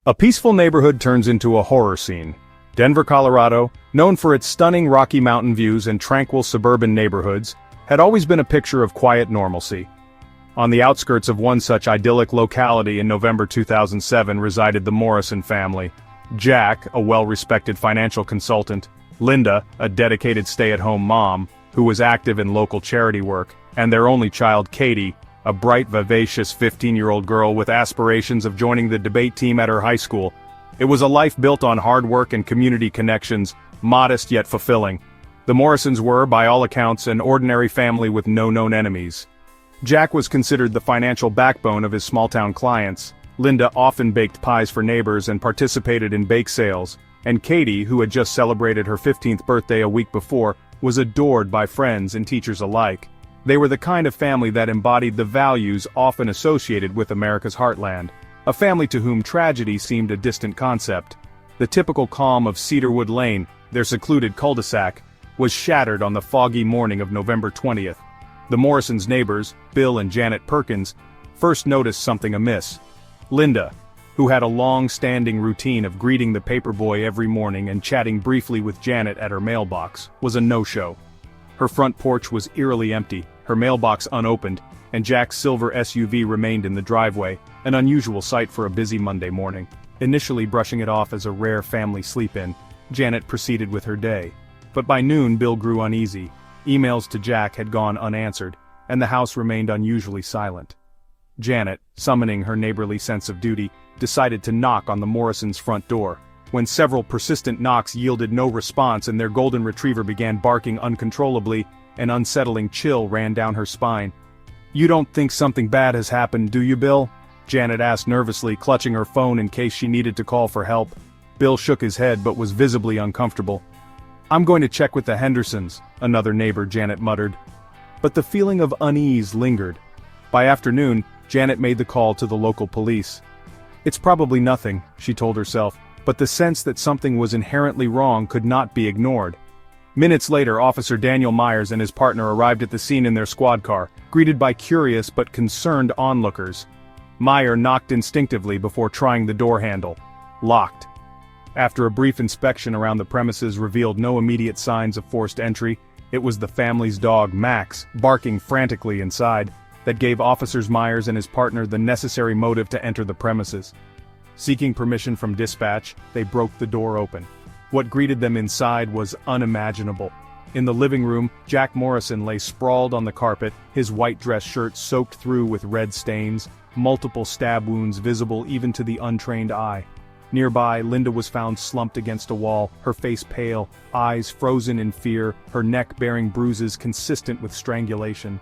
A peaceful neighborhood turns into a horror scene. Denver, Colorado, known for its stunning Rocky Mountain views and tranquil suburban neighborhoods, had always been a picture of quiet normalcy. On the outskirts of one such idyllic locality in November 2007 resided the Morrison family. Jack, a well-respected financial consultant, Linda, a dedicated stay-at-home mom, who was active in local charity work, and their only child Katie, a bright, vivacious 15-year-old girl with aspirations of joining the debate team at her high school. It was a life built on hard work and community connections, modest yet fulfilling. The Morrisons were, by all accounts, an ordinary family with no known enemies. Jack was considered the financial backbone of his small-town clients. Linda often baked pies for neighbors and participated in bake sales, and Katie, who had just celebrated her 15th birthday a week before, was adored by friends and teachers alike. They were the kind of family that embodied the values often associated with America's heartland, a family to whom tragedy seemed a distant concept. The typical calm of Cedarwood Lane, their secluded cul-de-sac, was shattered on the foggy morning of November 20th. The Morrisons' neighbors, Bill and Janet Perkins, first noticed something amiss. Linda, who had a long-standing routine of greeting the paperboy every morning and chatting briefly with Janet at her mailbox, was a no-show. Her front porch was eerily empty, her mailbox unopened, and Jack's silver SUV remained in the driveway, an unusual sight for a busy Monday morning. Initially brushing it off as a rare family sleep-in, Janet proceeded with her day. But by noon Bill grew uneasy. Emails to Jack had gone unanswered, and the house remained unusually silent. Janet, summoning her neighborly sense of duty, decided to knock on the Morrisons' front door. When several persistent knocks yielded no response and their golden retriever began barking uncontrollably, an unsettling chill ran down her spine. "You don't think something bad has happened, do you, Bill?" Janet asked nervously, clutching her phone in case she needed to call for help. Bill shook his head but was visibly uncomfortable. "I'm going to check with the Hendersons," another neighbor Janet muttered. But the feeling of unease lingered. By afternoon, Janet made the call to the local police. "It's probably nothing," she told herself, but the sense that something was inherently wrong could not be ignored. Minutes later, Officer Daniel Myers and his partner arrived at the scene in their squad car, greeted by curious but concerned onlookers. Meyer knocked instinctively before trying the door handle. Locked. After a brief inspection around the premises revealed no immediate signs of forced entry, it was the family's dog, Max, barking frantically inside, that gave Officers Myers and his partner the necessary motive to enter the premises. Seeking permission from dispatch, they broke the door open. What greeted them inside was unimaginable. In the living room, Jack Morrison lay sprawled on the carpet, his white dress shirt soaked through with red stains, multiple stab wounds visible even to the untrained eye. Nearby, Linda was found slumped against a wall, her face pale, eyes frozen in fear, her neck bearing bruises consistent with strangulation.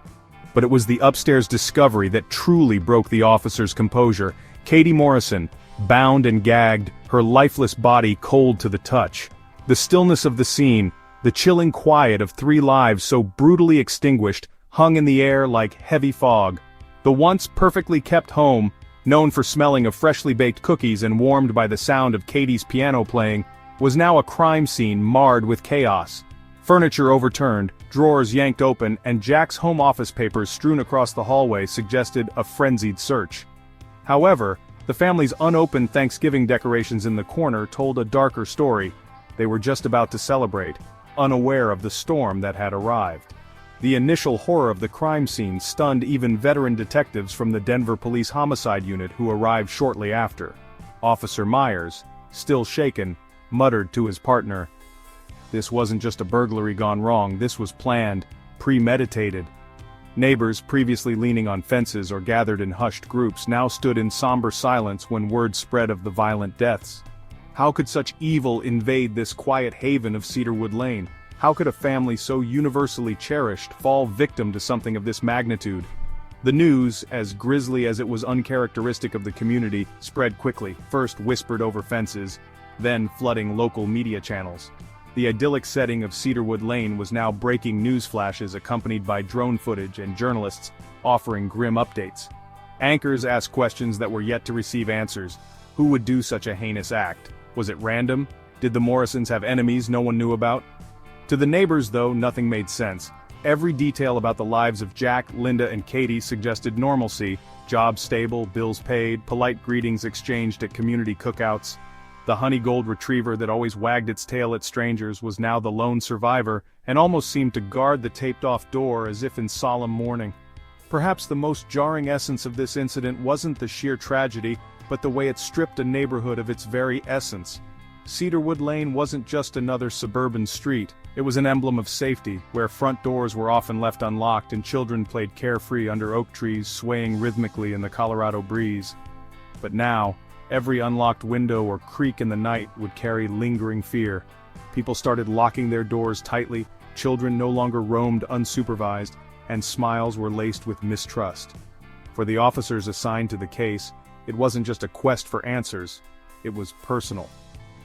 But it was the upstairs discovery that truly broke the officer's composure. Katie Morrison, bound and gagged, her lifeless body cold to the touch. The stillness of the scene, the chilling quiet of three lives so brutally extinguished, hung in the air like heavy fog. The once perfectly kept home, known for smelling of freshly baked cookies and warmed by the sound of Katie's piano playing, was now a crime scene marred with chaos. Furniture overturned, drawers yanked open, and Jack's home office papers strewn across the hallway suggested a frenzied search. However, the family's unopened Thanksgiving decorations in the corner told a darker story. They were just about to celebrate, unaware of the storm that had arrived. The initial horror of the crime scene stunned even veteran detectives from the Denver Police Homicide Unit who arrived shortly after. Officer Myers, still shaken, muttered to his partner, "This wasn't just a burglary gone wrong, this was planned, premeditated." Neighbors, previously leaning on fences or gathered in hushed groups, now stood in somber silence when word spread of the violent deaths. How could such evil invade this quiet haven of Cedarwood Lane? How could a family so universally cherished fall victim to something of this magnitude? The news, as grisly as it was uncharacteristic of the community, spread quickly, first whispered over fences, then flooding local media channels. The idyllic setting of Cedarwood Lane was now breaking news flashes accompanied by drone footage and journalists offering grim updates. Anchors asked questions that were yet to receive answers. Who would do such a heinous act? Was it random? Did the Morrisons have enemies no one knew about? To the neighbors, though, nothing made sense. Every detail about the lives of Jack, Linda, and Katie suggested normalcy: jobs stable, bills paid, polite greetings exchanged at community cookouts. The honey gold retriever that always wagged its tail at strangers was now the lone survivor, and almost seemed to guard the taped-off door as if in solemn mourning. Perhaps the most jarring essence of this incident wasn't the sheer tragedy, but the way it stripped a neighborhood of its very essence. Cedarwood Lane wasn't just another suburban street. It was an emblem of safety, where front doors were often left unlocked and children played carefree under oak trees swaying rhythmically in the Colorado breeze. But now, every unlocked window or creak in the night would carry lingering fear. People started locking their doors tightly, children no longer roamed unsupervised, and smiles were laced with mistrust. For the officers assigned to the case, it wasn't just a quest for answers, it was personal.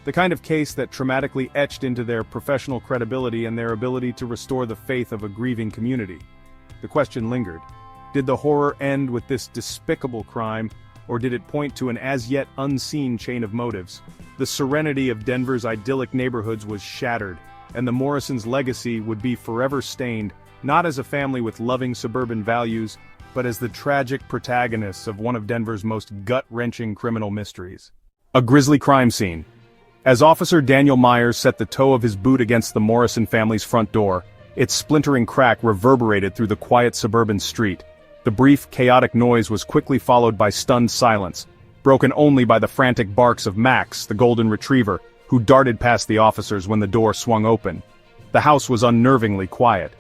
The kind of case that traumatically etched into their professional credibility and their ability to restore the faith of a grieving community. The question lingered. Did the horror end with this despicable crime, or did it point to an as-yet unseen chain of motives? The serenity of Denver's idyllic neighborhoods was shattered, and the Morrisons' legacy would be forever stained, not as a family with loving suburban values, but as the tragic protagonists of one of Denver's most gut-wrenching criminal mysteries. A grisly crime scene. As Officer Daniel Myers set the toe of his boot against the Morrison family's front door, its splintering crack reverberated through the quiet suburban street. The brief, chaotic noise was quickly followed by stunned silence, broken only by the frantic barks of Max, the golden retriever, who darted past the officers when the door swung open. The house was unnervingly quiet.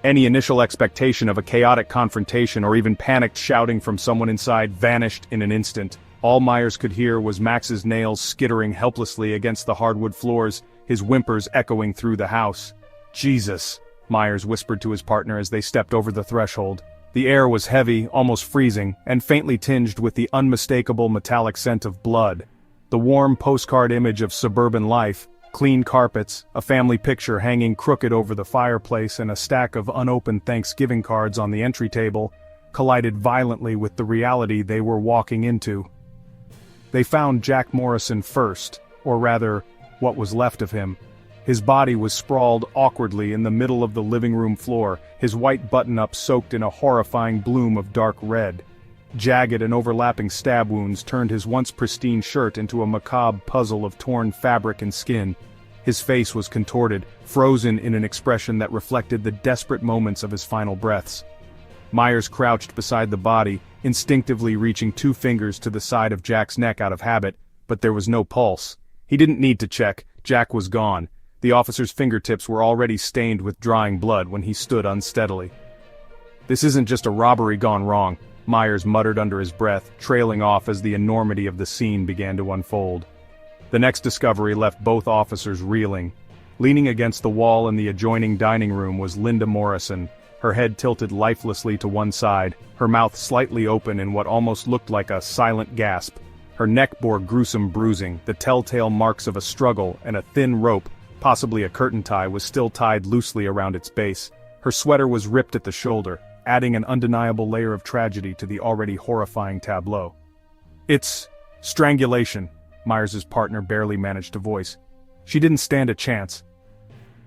Any initial expectation of a chaotic confrontation or even panicked shouting from someone inside vanished in an instant. All Myers could hear was Max's nails skittering helplessly against the hardwood floors, his whimpers echoing through the house. "Jesus," Myers whispered to his partner as they stepped over the threshold. The air was heavy, almost freezing, and faintly tinged with the unmistakable metallic scent of blood. The warm postcard image of suburban life, clean carpets, a family picture hanging crooked over the fireplace and a stack of unopened Thanksgiving cards on the entry table, collided violently with the reality they were walking into. They found Jack Morrison first, or rather, what was left of him. His body was sprawled awkwardly in the middle of the living room floor, his white button-up soaked in a horrifying bloom of dark red. Jagged and overlapping stab wounds turned his once pristine shirt into a macabre puzzle of torn fabric and skin. His face was contorted, frozen in an expression that reflected the desperate moments of his final breaths. Myers crouched beside the body, instinctively reaching 2 fingers to the side of Jack's neck out of habit, but there was no pulse. He didn't need to check. Jack was gone. The officer's fingertips were already stained with drying blood when he stood unsteadily. "This isn't just a robbery gone wrong," Myers muttered under his breath, trailing off as the enormity of the scene began to unfold. The next discovery left both officers reeling. Leaning against the wall in the adjoining dining room was Linda Morrison, her head tilted lifelessly to one side, her mouth slightly open in what almost looked like a silent gasp. Her neck bore gruesome bruising, the telltale marks of a struggle, and a thin rope, possibly a curtain tie, was still tied loosely around its base. Her sweater was ripped at the shoulder, adding an undeniable layer of tragedy to the already horrifying tableau. "It's strangulation," Myers' partner barely managed to voice. "She didn't stand a chance."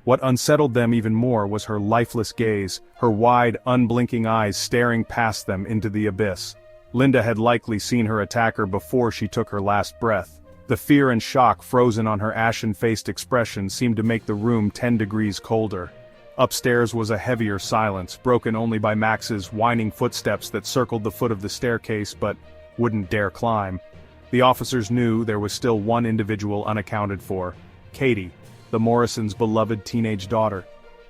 What unsettled them even more was her lifeless gaze, her wide, unblinking eyes staring past them into the abyss. Linda had likely seen her attacker before she took her last breath. The fear and shock frozen on her ashen-faced expression seemed to make the room 10 degrees colder. Upstairs was a heavier silence, broken only by Max's whining footsteps that circled the foot of the staircase but wouldn't dare climb. The officers knew there was still one individual unaccounted for: Katie, the Morrisons' beloved teenage daughter.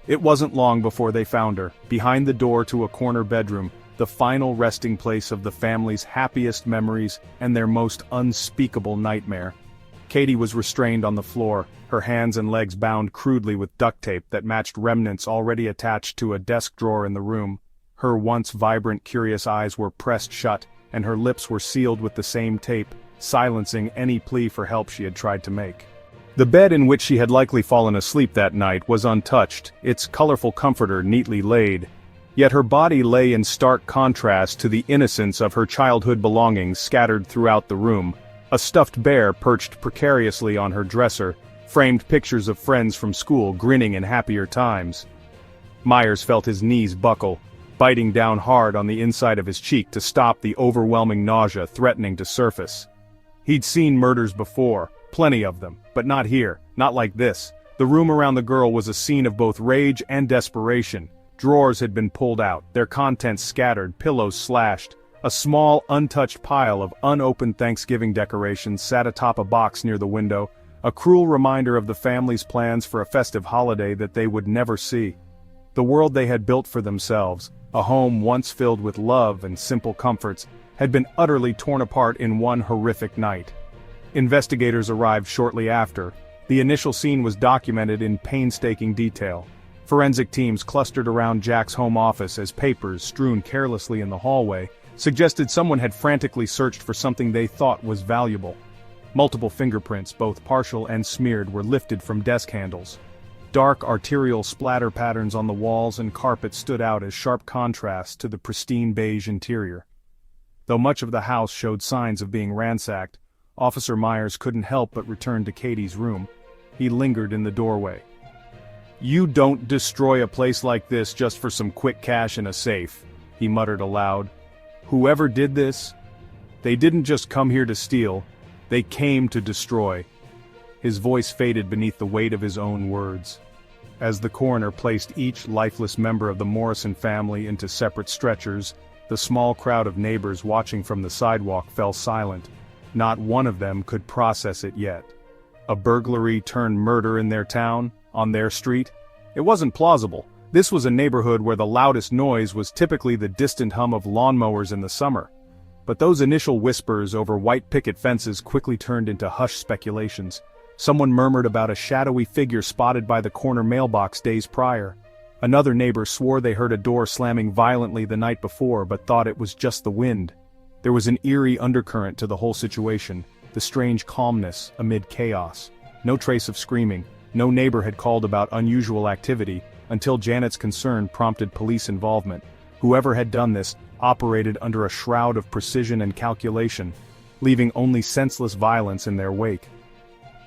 It wasn't long before they found her, behind the door to a corner bedroom, the final resting place of the family's happiest memories and their most unspeakable nightmare. Katie was restrained on the floor, her hands and legs bound crudely with duct tape that matched remnants already attached to a desk drawer in the room. Her once vibrant, curious eyes were pressed shut, and her lips were sealed with the same tape, silencing any plea for help she had tried to make. The bed in which she had likely fallen asleep that night was untouched, its colorful comforter neatly laid. Yet her body lay in stark contrast to the innocence of her childhood belongings scattered throughout the room. A stuffed bear perched precariously on her dresser, framed pictures of friends from school grinning in happier times. Myers felt his knees buckle, biting down hard on the inside of his cheek to stop the overwhelming nausea threatening to surface. He'd seen murders before, plenty of them, but not here, not like this. The room around the girl was a scene of both rage and desperation. Drawers had been pulled out, their contents scattered, pillows slashed. A small, untouched pile of unopened Thanksgiving decorations sat atop a box near the window, a cruel reminder of the family's plans for a festive holiday that they would never see. The world they had built for themselves, a home once filled with love and simple comforts, had been utterly torn apart in one horrific night. Investigators arrived shortly after. The initial scene was documented in painstaking detail. Forensic teams clustered around Jack's home office as papers, strewn carelessly in the hallway, suggested someone had frantically searched for something they thought was valuable. Multiple fingerprints, both partial and smeared, were lifted from desk handles. Dark arterial splatter patterns on the walls and carpet stood out as sharp contrasts to the pristine beige interior. Though much of the house showed signs of being ransacked, Officer Myers couldn't help but return to Katie's room. He lingered in the doorway. "You don't destroy a place like this just for some quick cash in a safe," he muttered aloud. "Whoever did this, they didn't just come here to steal, they came to destroy." His voice faded beneath the weight of his own words. As the coroner placed each lifeless member of the Morrison family into separate stretchers, the small crowd of neighbors watching from the sidewalk fell silent. Not one of them could process it yet. A burglary turned murder in their town, on their street? It wasn't plausible. This was a neighborhood where the loudest noise was typically the distant hum of lawnmowers in the summer. But those initial whispers over white picket fences quickly turned into hushed speculations. Someone murmured about a shadowy figure spotted by the corner mailbox days prior. Another neighbor swore they heard a door slamming violently the night before but thought it was just the wind. There was an eerie undercurrent to the whole situation, the strange calmness amid chaos. No trace of screaming, no neighbor had called about unusual activity, until Janet's concern prompted police involvement. Whoever had done this operated under a shroud of precision and calculation, leaving only senseless violence in their wake.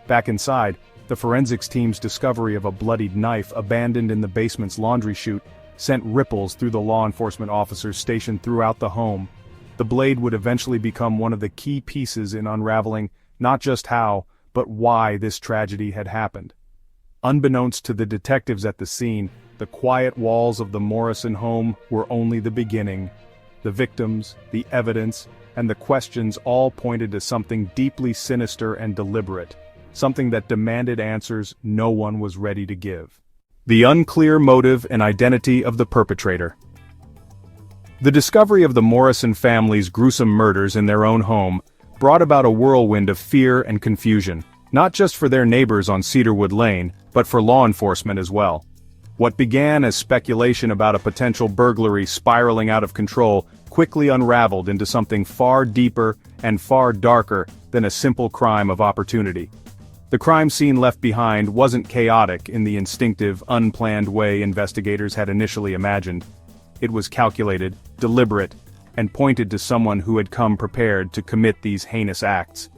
Back inside, the forensics team's discovery of a bloodied knife abandoned in the basement's laundry chute sent ripples through the law enforcement officers stationed throughout the home. The blade would eventually become one of the key pieces in unraveling not just how, but why this tragedy had happened. Unbeknownst to the detectives at the scene, the quiet walls of the Morrison home were only the beginning. The victims, the evidence, and the questions all pointed to something deeply sinister and deliberate, something that demanded answers no one was ready to give. The unclear motive and identity of the perpetrator. The discovery of the Morrison family's gruesome murders in their own home brought about a whirlwind of fear and confusion, not just for their neighbors on Cedarwood Lane, but for law enforcement as well. What began as speculation about a potential burglary spiraling out of control quickly unraveled into something far deeper and far darker than a simple crime of opportunity. The crime scene left behind wasn't chaotic in the instinctive, unplanned way investigators had initially imagined. It was calculated, deliberate, and pointed to someone who had come prepared to commit these heinous acts.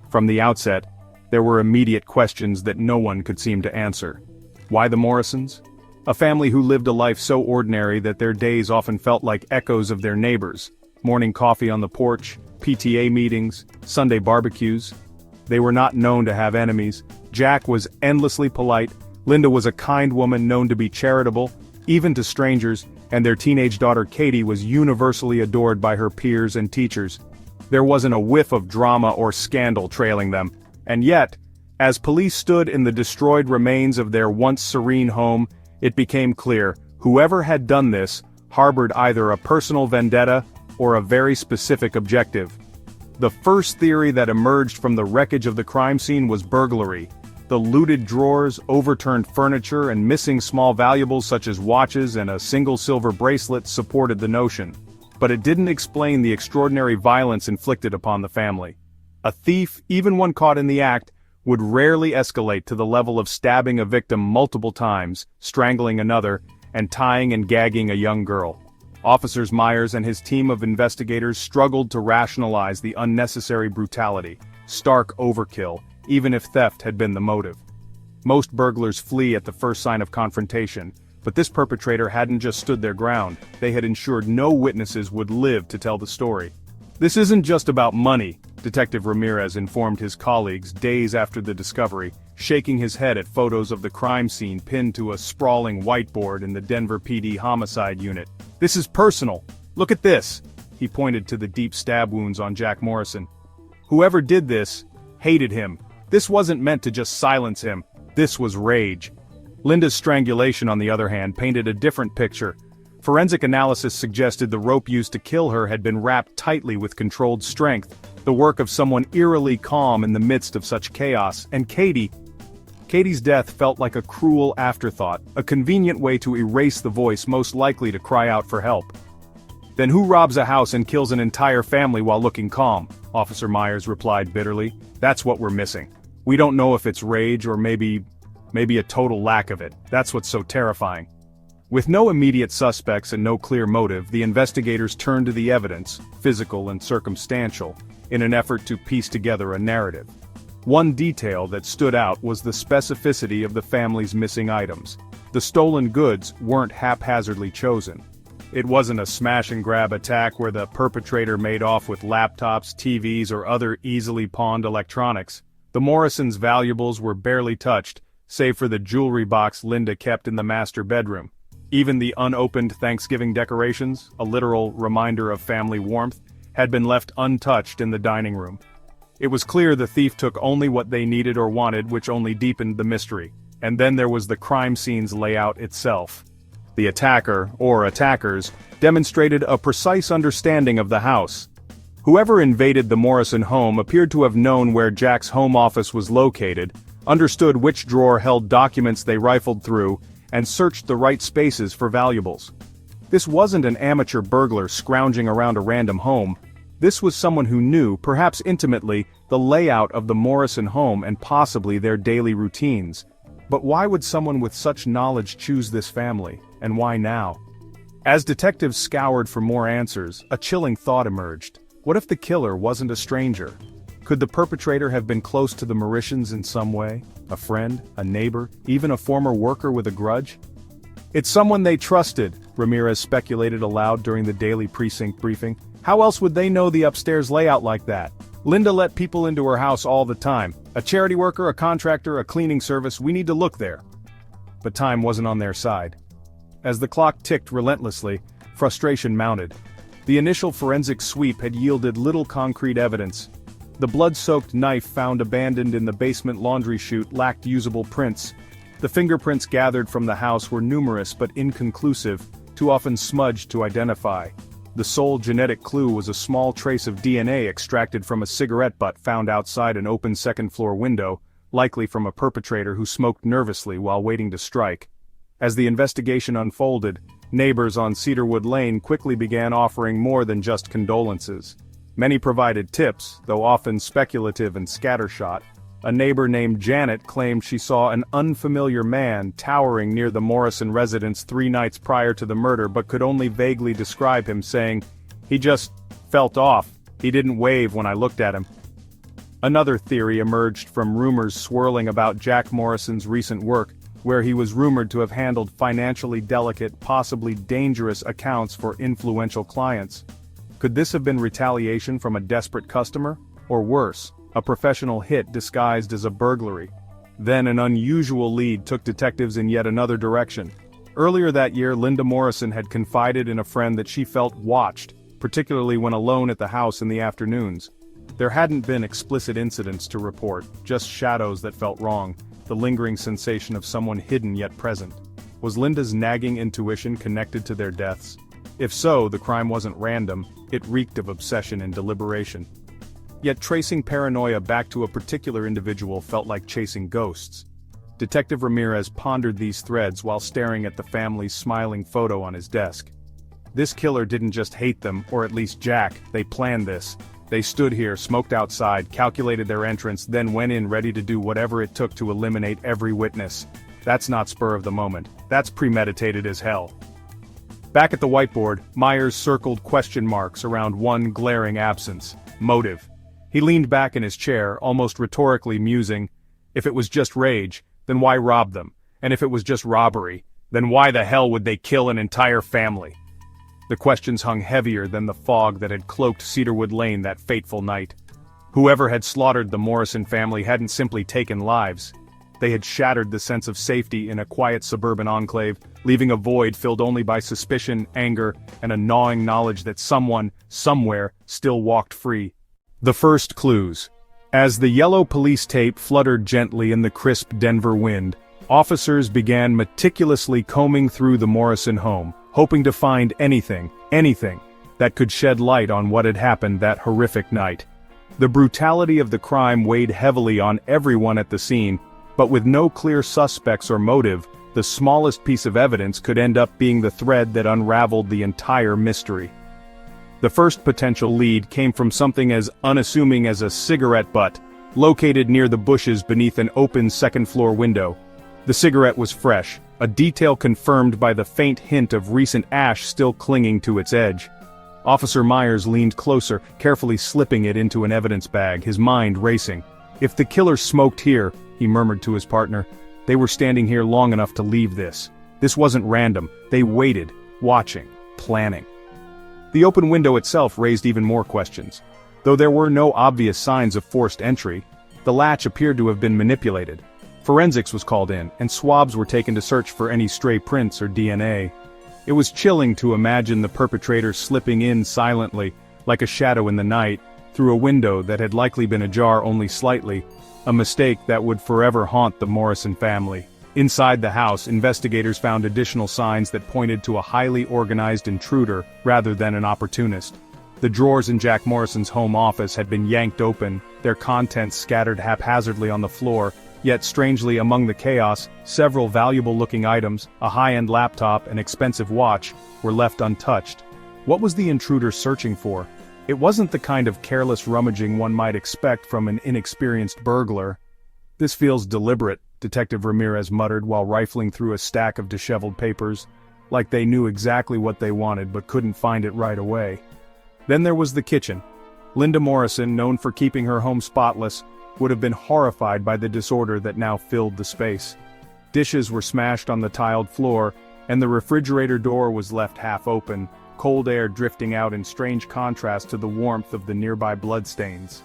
From the outset, there were immediate questions that no one could seem to answer. Why the Morrisons? A family who lived a life so ordinary that their days often felt like echoes of their neighbors. Morning coffee on the porch, PTA meetings, Sunday barbecues. They were not known to have enemies. Jack was endlessly polite, Linda was a kind woman known to be charitable, even to strangers, and their teenage daughter Katie was universally adored by her peers and teachers. There wasn't a whiff of drama or scandal trailing them, and yet, as police stood in the destroyed remains of their once serene home, it became clear, whoever had done this harbored either a personal vendetta or a very specific objective. The first theory that emerged from the wreckage of the crime scene was burglary. The looted drawers, overturned furniture, and missing small valuables such as watches and a single silver bracelet supported the notion. But it didn't explain the extraordinary violence inflicted upon the family. A thief, even one caught in the act, would rarely escalate to the level of stabbing a victim multiple times, strangling another, and tying and gagging a young girl. Officers Myers and his team of investigators struggled to rationalize the unnecessary brutality, stark overkill, even if theft had been the motive. Most burglars flee at the first sign of confrontation, But this perpetrator hadn't just stood their ground, they had ensured no witnesses would live to tell the story. "This isn't just about money," Detective Ramirez informed his colleagues days after the discovery, shaking his head at photos of the crime scene pinned to a sprawling whiteboard in the Denver PD homicide unit. "This is personal. Look at this." He pointed to the deep stab wounds on Jack Morrison. Whoever did this hated him. This wasn't meant to just silence him. This was rage. Linda's strangulation, on the other hand, painted a different picture. Forensic analysis suggested the rope used to kill her had been wrapped tightly with controlled strength, the work of someone eerily calm in the midst of such chaos. And Katie's death felt like a cruel afterthought, a convenient way to erase the voice most likely to cry out for help. "Then who robs a house and kills an entire family while looking calm?" Officer Myers replied bitterly. "That's what we're missing. We don't know if it's rage or maybe a total lack of it. That's what's so terrifying." With no immediate suspects and no clear motive, the investigators turned to the evidence, physical and circumstantial, in an effort to piece together a narrative. One detail that stood out was the specificity of the family's missing items. The stolen goods weren't haphazardly chosen. It wasn't a smash-and-grab attack where the perpetrator made off with laptops, TVs, or other easily pawned electronics. The Morrisons' valuables were barely touched, save for the jewelry box Linda kept in the master bedroom. Even the unopened Thanksgiving decorations, a literal reminder of family warmth, had been left untouched in the dining room. It was clear the thief took only what they needed or wanted, which only deepened the mystery. And then there was the crime scene's layout itself. The attacker, or attackers, demonstrated a precise understanding of the house. Whoever invaded the Morrison home appeared to have known where Jack's home office was located, understood which drawer held documents they rifled through, and searched the right spaces for valuables. This wasn't an amateur burglar scrounging around a random home. This was someone who knew, perhaps intimately, the layout of the Morrison home and possibly their daily routines. But why would someone with such knowledge choose this family, and why now? As detectives scoured for more answers, a chilling thought emerged. What if the killer wasn't a stranger? Could the perpetrator have been close to the Morrisons in some way? A friend, a neighbor, even a former worker with a grudge? "It's someone they trusted," Ramirez speculated aloud during the daily precinct briefing. "How else would they know the upstairs layout like that? Linda let people into her house all the time. A charity worker, a contractor, a cleaning service, we need to look there." But time wasn't on their side. As the clock ticked relentlessly, frustration mounted. The initial forensic sweep had yielded little concrete evidence. The blood-soaked knife found abandoned in the basement laundry chute lacked usable prints. The fingerprints gathered from the house were numerous but inconclusive, too often smudged to identify. The sole genetic clue was a small trace of DNA extracted from a cigarette butt found outside an open second-floor window, likely from a perpetrator who smoked nervously while waiting to strike. As the investigation unfolded, neighbors on Cedarwood Lane quickly began offering more than just condolences. Many provided tips, though often speculative and scattershot. A neighbor named Janet claimed she saw an unfamiliar man towering near the Morrison residence 3 nights prior to the murder but could only vaguely describe him, saying, "He just felt off. He didn't wave when I looked at him." Another theory emerged from rumors swirling about Jack Morrison's recent work, where he was rumored to have handled financially delicate, possibly dangerous accounts for influential clients. Could this have been retaliation from a desperate customer? Or worse, a professional hit disguised as a burglary? Then an unusual lead took detectives in yet another direction. Earlier that year, Linda Morrison had confided in a friend that she felt watched, particularly when alone at the house in the afternoons. There hadn't been explicit incidents to report, just shadows that felt wrong, the lingering sensation of someone hidden yet present. Was Linda's nagging intuition connected to their deaths? If so, the crime wasn't random, it reeked of obsession and deliberation. Yet tracing paranoia back to a particular individual felt like chasing ghosts. Detective Ramirez pondered these threads while staring at the family's smiling photo on his desk. This killer didn't just hate them, or at least Jack, they planned this. They stood here, smoked outside, calculated their entrance, then went in ready to do whatever it took to eliminate every witness. That's not spur of the moment. That's premeditated as hell. Back at the whiteboard, Myers circled question marks around one glaring absence: motive. He leaned back in his chair, almost rhetorically musing, if it was just rage, then why rob them? And if it was just robbery, Then why the hell would they kill an entire family? The questions hung heavier than the fog that had cloaked Cedarwood Lane that fateful night. Whoever had slaughtered the Morrison family hadn't simply taken lives. They had shattered the sense of safety in a quiet suburban enclave, leaving a void filled only by suspicion, anger, and a gnawing knowledge that someone, somewhere, still walked free. The first clues. As the yellow police tape fluttered gently in the crisp Denver wind, officers began meticulously combing through the Morrison home, hoping to find anything that could shed light on what had happened that horrific night. The brutality of the crime weighed heavily on everyone at the scene, but with no clear suspects or motive, the smallest piece of evidence could end up being the thread that unraveled the entire mystery. The first potential lead came from something as unassuming as a cigarette butt, located near the bushes beneath an open second-floor window. The cigarette was fresh, a detail confirmed by the faint hint of recent ash still clinging to its edge. Officer Myers leaned closer, carefully slipping it into an evidence bag, his mind racing. If the killer smoked here, he murmured to his partner, they were standing here long enough to leave this. This wasn't random, they waited, watching, planning. The open window itself raised even more questions. Though there were no obvious signs of forced entry, the latch appeared to have been manipulated. Forensics was called in, and swabs were taken to search for any stray prints or DNA. It was chilling to imagine the perpetrator slipping in silently, like a shadow in the night, through a window that had likely been ajar only slightly, a mistake that would forever haunt the Morrison family. Inside the house, investigators found additional signs that pointed to a highly organized intruder rather than an opportunist. The drawers in Jack Morrison's home office had been yanked open, their contents scattered haphazardly on the floor, yet strangely among the chaos, several valuable-looking items, a high-end laptop and expensive watch, were left untouched. What was the intruder searching for? It wasn't the kind of careless rummaging one might expect from an inexperienced burglar. "This feels deliberate," Detective Ramirez muttered while rifling through a stack of disheveled papers, like they knew exactly what they wanted but couldn't find it right away. Then there was the kitchen. Linda Morrison, known for keeping her home spotless, would have been horrified by the disorder that now filled the space. Dishes were smashed on the tiled floor, and the refrigerator door was left half open, cold air drifting out in strange contrast to the warmth of the nearby bloodstains.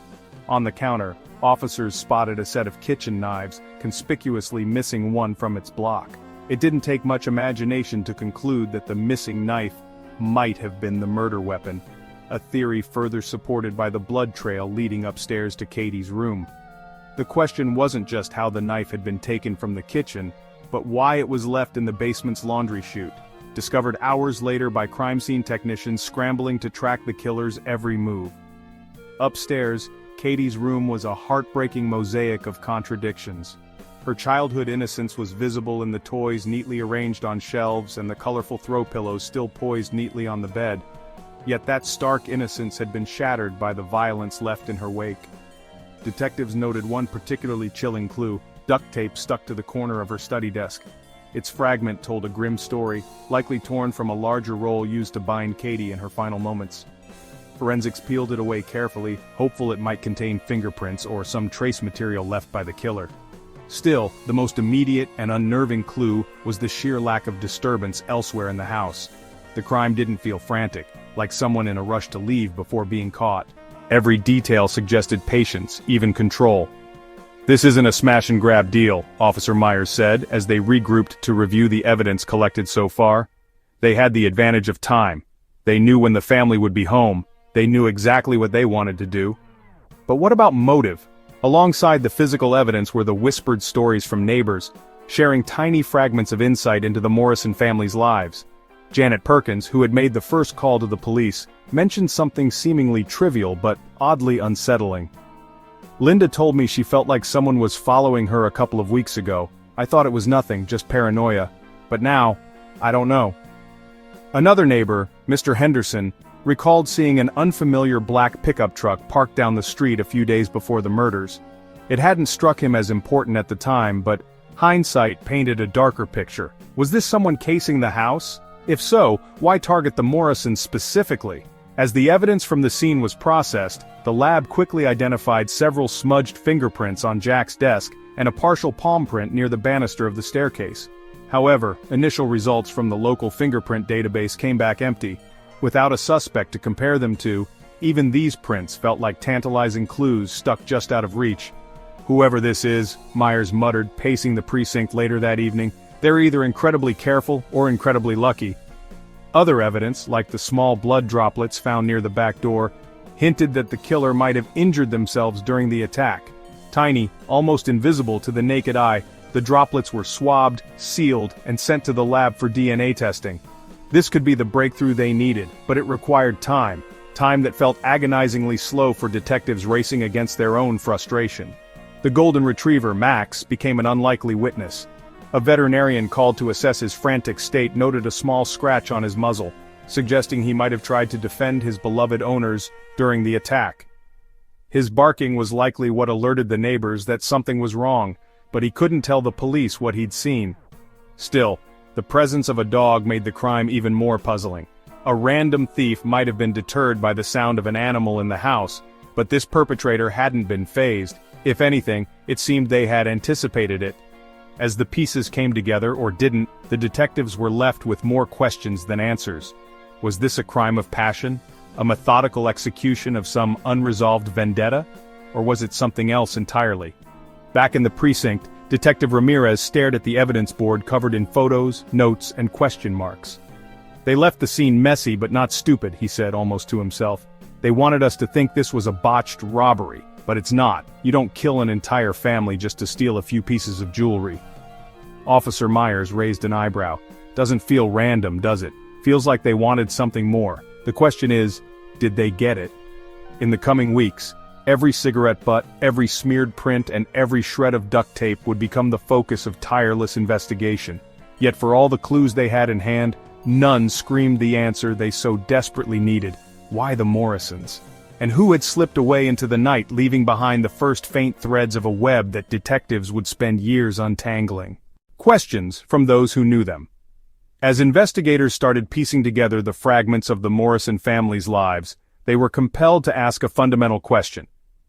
On the counter, officers spotted a set of kitchen knives, conspicuously missing one from its block. It didn't take much imagination to conclude that the missing knife might have been the murder weapon, a theory further supported by the blood trail leading upstairs to Katie's room. The question wasn't just how the knife had been taken from the kitchen, but why it was left in the basement's laundry chute, discovered hours later by crime scene technicians scrambling to track the killer's every move. Upstairs, Katie's room was a heartbreaking mosaic of contradictions. Her childhood innocence was visible in the toys neatly arranged on shelves and the colorful throw pillows still poised neatly on the bed. Yet that stark innocence had been shattered by the violence left in her wake. Detectives noted one particularly chilling clue: duct tape stuck to the corner of her study desk. Its fragment told a grim story, likely torn from a larger roll used to bind Katie in her final moments. Forensics peeled it away carefully, hopeful it might contain fingerprints or some trace material left by the killer. Still, the most immediate and unnerving clue was the sheer lack of disturbance elsewhere in the house. The crime didn't feel frantic, like someone in a rush to leave before being caught. Every detail suggested patience, even control. "This isn't a smash-and-grab deal," Officer Myers said as they regrouped to review the evidence collected so far. They had the advantage of time. They knew when the family would be home. They knew exactly what they wanted to do. But what about motive? Alongside the physical evidence were the whispered stories from neighbors, sharing tiny fragments of insight into the Morrison family's lives. Janet Perkins, who had made the first call to the police, mentioned something seemingly trivial but oddly unsettling. "Linda told me she felt like someone was following her a couple of weeks ago. I thought it was nothing, just paranoia. But now, I don't know." Another neighbor, Mr. Henderson, recalled seeing an unfamiliar black pickup truck parked down the street a few days before the murders. It hadn't struck him as important at the time, but hindsight painted a darker picture. Was this someone casing the house? If so, why target the Morrisons specifically? As the evidence from the scene was processed, the lab quickly identified several smudged fingerprints on Jack's desk and a partial palm print near the banister of the staircase. However, initial results from the local fingerprint database came back empty. Without a suspect to compare them to, even these prints felt like tantalizing clues stuck just out of reach. "Whoever this is," Myers muttered, pacing the precinct later that evening, "they're either incredibly careful or incredibly lucky." Other evidence, like the small blood droplets found near the back door, hinted that the killer might have injured themselves during the attack. Tiny, almost invisible to the naked eye, the droplets were swabbed, sealed, and sent to the lab for DNA testing. This could be the breakthrough they needed, but it required time that felt agonizingly slow for detectives racing against their own frustration. The golden retriever, Max, became an unlikely witness. A veterinarian called to assess his frantic state noted a small scratch on his muzzle, suggesting he might have tried to defend his beloved owners during the attack. His barking was likely what alerted the neighbors that something was wrong, but he couldn't tell the police what he'd seen. Still, the presence of a dog made the crime even more puzzling. A random thief might have been deterred by the sound of an animal in the house, but this perpetrator hadn't been fazed. If anything, it seemed they had anticipated it. As the pieces came together, or didn't, the detectives were left with more questions than answers. Was this a crime of passion? A methodical execution of some unresolved vendetta? Or was it something else entirely? Back in the precinct, Detective Ramirez stared at the evidence board covered in photos, notes, and question marks. "They left the scene messy but not stupid," he said almost to himself. "They wanted us to think this was a botched robbery, but it's not. You don't kill an entire family just to steal a few pieces of jewelry." Officer Myers raised an eyebrow. "Doesn't feel random, does it? Feels like they wanted something more. The question is, did they get it?" In the coming weeks, every cigarette butt, every smeared print, and every shred of duct tape would become the focus of tireless investigation. Yet for all the clues they had in hand, none screamed the answer they so desperately needed. Why the Morrisons? And who had slipped away into the night, leaving behind the first faint threads of a web that detectives would spend years untangling? Questions from those who knew them. As investigators started piecing together the fragments of the Morrison family's lives, they were compelled to ask a fundamental question.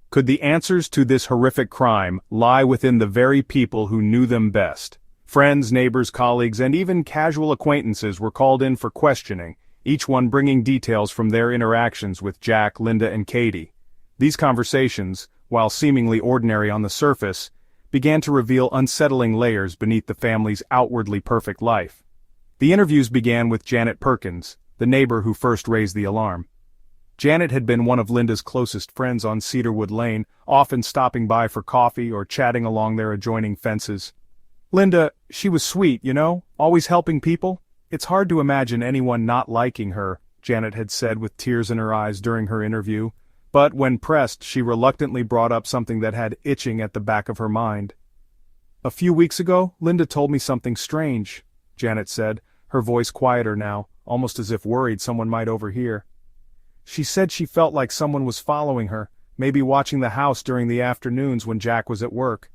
Could the answers to this horrific crime lie within the very people who knew them best? Friends, neighbors, colleagues, and even casual acquaintances were called in for questioning, each one bringing details from their interactions with Jack, Linda, and Katie. These conversations, while seemingly ordinary on the surface, began to reveal unsettling layers beneath the family's outwardly perfect life. The interviews began with Janet Perkins, the neighbor who first raised the alarm. Janet had been one of Linda's closest friends on Cedarwood Lane, often stopping by for coffee or chatting along their adjoining fences. "Linda, she was sweet, you know, always helping people. It's hard to imagine anyone not liking her," Janet had said with tears in her eyes during her interview, but when pressed she reluctantly brought up something that had itching at the back of her mind. "A few weeks ago, Linda told me something strange," Janet said, her voice quieter now, almost as if worried someone might overhear. "She said she felt like someone was following her, maybe watching the house during the afternoons when Jack was at work.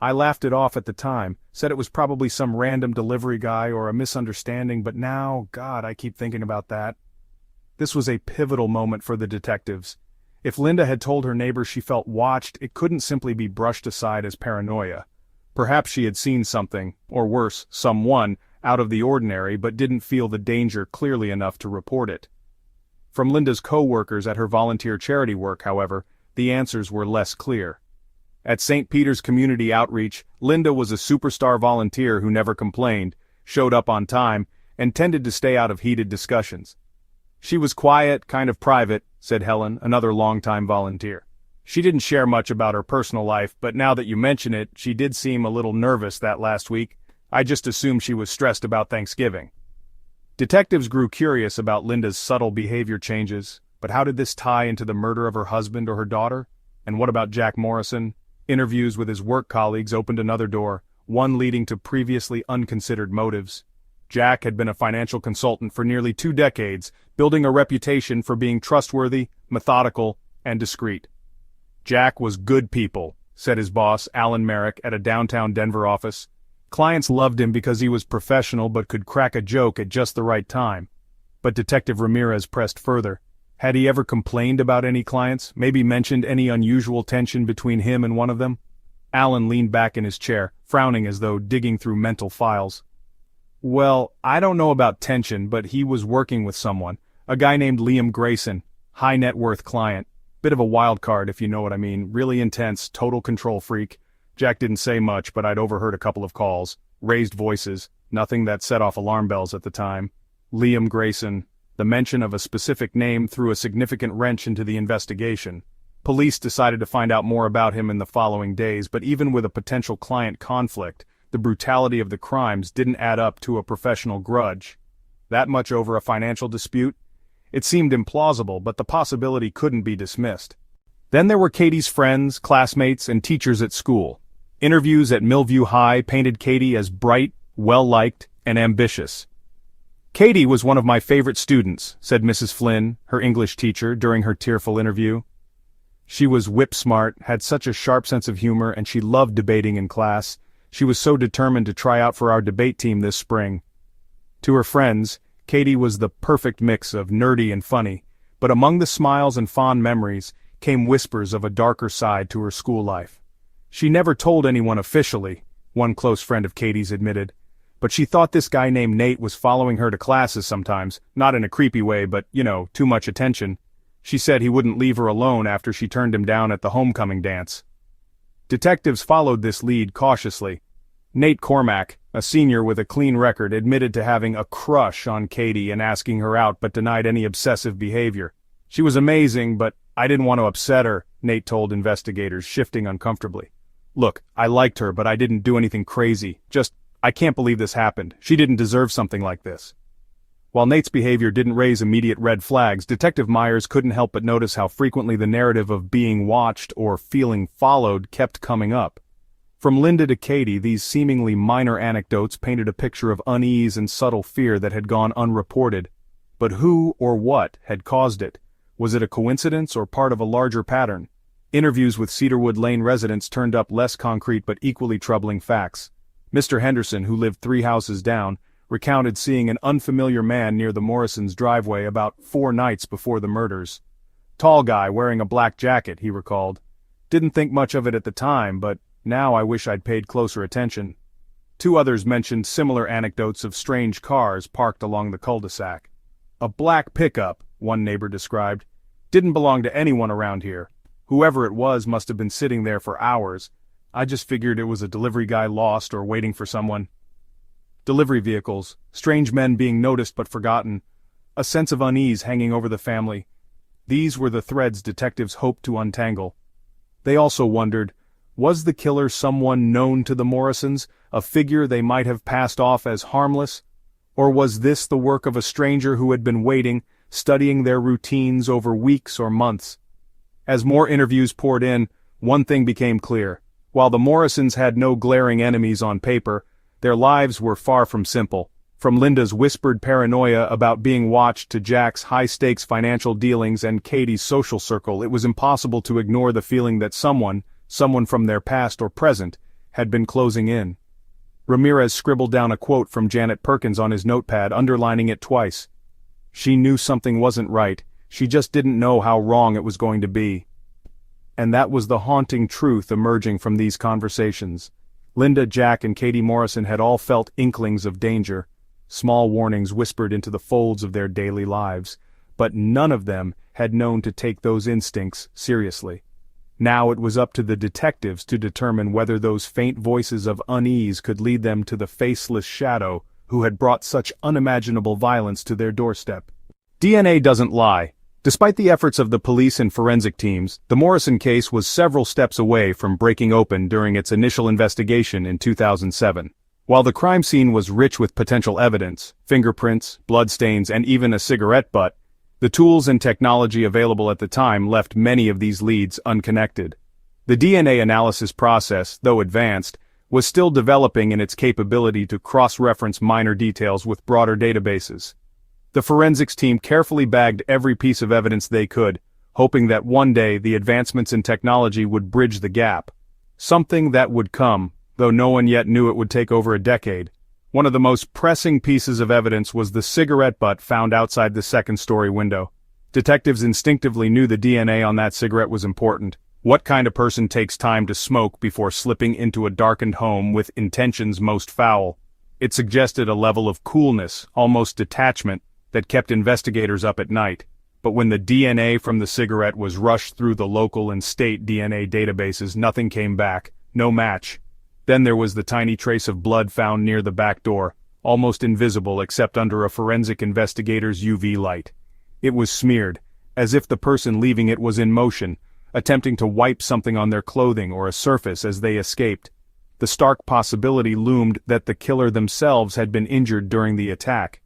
I laughed it off at the time, said it was probably some random delivery guy or a misunderstanding, but now, God, I keep thinking about that." This was a pivotal moment for the detectives. If Linda had told her neighbor she felt watched, it couldn't simply be brushed aside as paranoia. Perhaps she had seen something, or worse, someone, out of the ordinary but didn't feel the danger clearly enough to report it. From Linda's co-workers at her volunteer charity work, however, the answers were less clear. At St. Peter's Community Outreach, Linda was a superstar volunteer who never complained, showed up on time, and tended to stay out of heated discussions. "She was quiet, kind of private," said Helen, another longtime volunteer. "She didn't share much about her personal life, but now that you mention it, she did seem a little nervous that last week. I just assumed she was stressed about Thanksgiving." Detectives grew curious about Linda's subtle behavior changes, but how did this tie into the murder of her husband or her daughter? And what about Jack Morrison? Interviews with his work colleagues opened another door, one leading to previously unconsidered motives. Jack had been a financial consultant for nearly 2 decades, building a reputation for being trustworthy, methodical, and discreet. "Jack was good people," said his boss, Alan Merrick, at a downtown Denver office. "Clients loved him because he was professional but could crack a joke at just the right time." But Detective Ramirez pressed further. Had he ever complained about any clients, maybe mentioned any unusual tension between him and one of them? Alan leaned back in his chair, frowning as though digging through mental files. Well, I don't know about tension, but he was working with someone. A guy named Liam Grayson, high net worth client. Bit of a wild card if you know what I mean, really intense, total control freak. Jack didn't say much, but I'd overheard a couple of calls. Raised voices, nothing that set off alarm bells at the time. Liam Grayson. The mention of a specific name threw a significant wrench into the investigation. Police decided to find out more about him in the following days, but even with a potential client conflict, the brutality of the crimes didn't add up to a professional grudge. That much over a financial dispute? It seemed implausible, but the possibility couldn't be dismissed. Then there were Katie's friends, classmates, and teachers at school. Interviews at Millview High painted Katie as bright, well-liked, and ambitious. "Katie was one of my favorite students," said Mrs. Flynn, her English teacher, during her tearful interview. "She was whip-smart, had such a sharp sense of humor, and she loved debating in class. She was so determined to try out for our debate team this spring." To her friends, Katie was the perfect mix of nerdy and funny, but among the smiles and fond memories came whispers of a darker side to her school life. She never told anyone officially, one close friend of Katie's admitted, but she thought this guy named Nate was following her to classes sometimes, not in a creepy way but, too much attention. She said he wouldn't leave her alone after she turned him down at the homecoming dance. Detectives followed this lead cautiously. Nate Cormack, a senior with a clean record, admitted to having a crush on Katie and asking her out but denied any obsessive behavior. "She was amazing, but I didn't want to upset her," Nate told investigators, shifting uncomfortably. "Look, I liked her, but I didn't do anything crazy. I can't believe this happened. She didn't deserve something like this." While Nate's behavior didn't raise immediate red flags, Detective Myers couldn't help but notice how frequently the narrative of being watched or feeling followed kept coming up. From Linda to Katie, these seemingly minor anecdotes painted a picture of unease and subtle fear that had gone unreported. But who or what had caused it? Was it a coincidence or part of a larger pattern? Interviews with Cedarwood Lane residents turned up less concrete but equally troubling facts. Mr. Henderson, who lived 3 houses down, recounted seeing an unfamiliar man near the Morrisons' driveway about 4 nights before the murders. "Tall guy wearing a black jacket," he recalled. "Didn't think much of it at the time, but now I wish I'd paid closer attention." 2 others mentioned similar anecdotes of strange cars parked along the cul-de-sac. "A black pickup," one neighbor described, "didn't belong to anyone around here. Whoever it was must have been sitting there for hours. I just figured it was a delivery guy lost or waiting for someone." Delivery vehicles, strange men being noticed but forgotten, a sense of unease hanging over the family. These were the threads detectives hoped to untangle. They also wondered, was the killer someone known to the Morrisons, a figure they might have passed off as harmless? Or was this the work of a stranger who had been waiting, studying their routines over weeks or months? As more interviews poured in, one thing became clear. While the Morrisons had no glaring enemies on paper, their lives were far from simple. From Linda's whispered paranoia about being watched to Jack's high-stakes financial dealings and Katie's social circle, it was impossible to ignore the feeling that someone from their past or present, had been closing in. Ramirez scribbled down a quote from Janet Perkins on his notepad, underlining it twice. She knew something wasn't right, she just didn't know how wrong it was going to be. And that was the haunting truth emerging from these conversations. Linda, Jack, and Katie Morrison had all felt inklings of danger, small warnings whispered into the folds of their daily lives, but none of them had known to take those instincts seriously. Now it was up to the detectives to determine whether those faint voices of unease could lead them to the faceless shadow who had brought such unimaginable violence to their doorstep. DNA doesn't lie. Despite the efforts of the police and forensic teams, the Morrison case was several steps away from breaking open during its initial investigation in 2007. While the crime scene was rich with potential evidence, fingerprints, bloodstains, and even a cigarette butt, the tools and technology available at the time left many of these leads unconnected. The DNA analysis process, though advanced, was still developing in its capability to cross-reference minor details with broader databases. The forensics team carefully bagged every piece of evidence they could, hoping that one day the advancements in technology would bridge the gap. Something that would come, though no one yet knew it would take over a decade. One of the most pressing pieces of evidence was the cigarette butt found outside the second-story window. Detectives instinctively knew the DNA on that cigarette was important. What kind of person takes time to smoke before slipping into a darkened home with intentions most foul? It suggested a level of coolness, almost detachment, that kept investigators up at night. But when the DNA from the cigarette was rushed through the local and state DNA databases, nothing came back, no match. Then there was the tiny trace of blood found near the back door, almost invisible except under a forensic investigator's UV light. It was smeared, as if the person leaving it was in motion, attempting to wipe something on their clothing or a surface as they escaped. The stark possibility loomed that the killer themselves had been injured during the attack.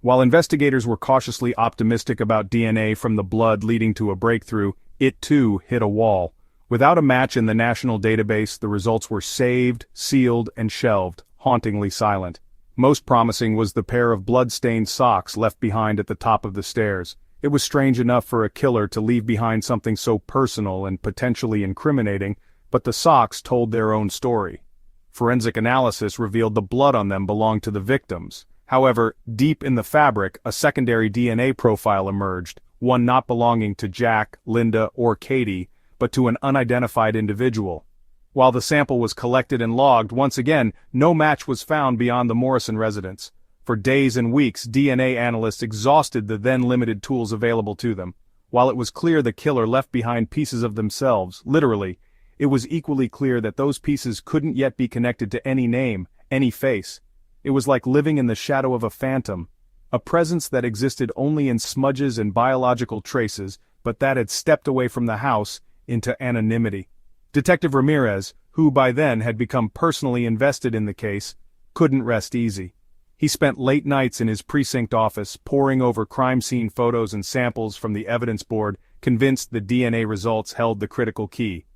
While investigators were cautiously optimistic about DNA from the blood leading to a breakthrough, it too hit a wall. Without a match in the national database, the results were saved, sealed, and shelved, hauntingly silent. Most promising was the pair of blood-stained socks left behind at the top of the stairs. It was strange enough for a killer to leave behind something so personal and potentially incriminating, but the socks told their own story. Forensic analysis revealed the blood on them belonged to the victims. However, deep in the fabric, a secondary DNA profile emerged, one not belonging to Jack, Linda, or Katie, but to an unidentified individual. While the sample was collected and logged, once again, no match was found beyond the Morrison residence. For days and weeks, DNA analysts exhausted the then limited tools available to them. While it was clear the killer left behind pieces of themselves, literally, it was equally clear that those pieces couldn't yet be connected to any name, any face. It was like living in the shadow of a phantom, a presence that existed only in smudges and biological traces, but that had stepped away from the house into anonymity. Detective Ramirez, who by then had become personally invested in the case, couldn't rest easy. He spent late nights in his precinct office, poring over crime scene photos and samples from the evidence board, convinced the DNA results held the critical key.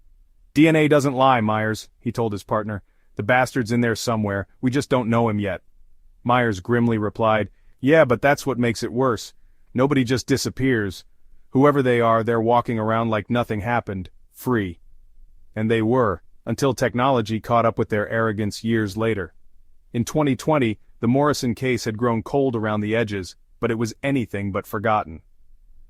"DNA doesn't lie, Myers," he told his partner. "The bastard's in there somewhere, we just don't know him yet." Myers grimly replied, "Yeah, but that's what makes it worse. Nobody just disappears. Whoever they are, they're walking around like nothing happened, free." And they were, until technology caught up with their arrogance years later. In 2020, the Morrison case had grown cold around the edges, but it was anything but forgotten.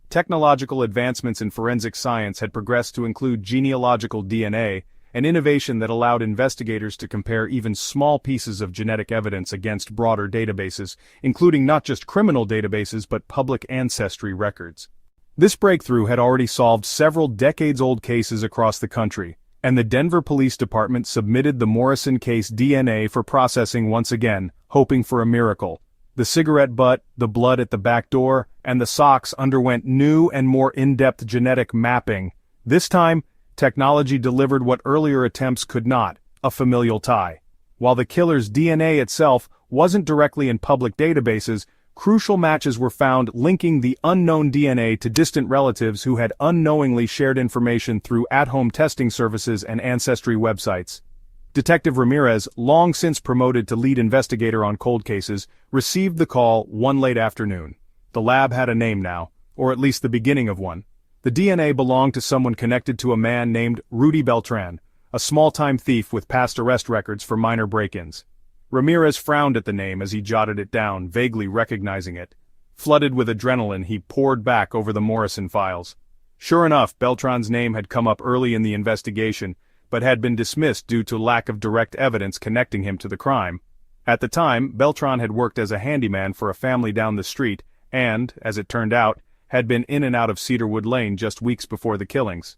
Technological advancements in forensic science had progressed to include genealogical DNA, an innovation that allowed investigators to compare even small pieces of genetic evidence against broader databases, including not just criminal databases but public ancestry records. This breakthrough had already solved several decades-old cases across the country, and the Denver Police Department submitted the Morrison case DNA for processing once again, hoping for a miracle. The cigarette butt, the blood at the back door, and the socks underwent new and more in-depth genetic mapping. This time, technology delivered what earlier attempts could not, a familial tie. While the killer's DNA itself wasn't directly in public databases, crucial matches were found linking the unknown DNA to distant relatives who had unknowingly shared information through at-home testing services and ancestry websites. Detective Ramirez, long since promoted to lead investigator on cold cases, received the call one late afternoon. The lab had a name now, or at least the beginning of one. The DNA belonged to someone connected to a man named Rudy Beltran, a small-time thief with past arrest records for minor break-ins. Ramirez frowned at the name as he jotted it down, vaguely recognizing it. Flooded with adrenaline, he pored back over the Morrison files. Sure enough, Beltran's name had come up early in the investigation, but had been dismissed due to lack of direct evidence connecting him to the crime. At the time, Beltran had worked as a handyman for a family down the street, and, as it turned out, had been in and out of Cedarwood Lane just weeks before the killings.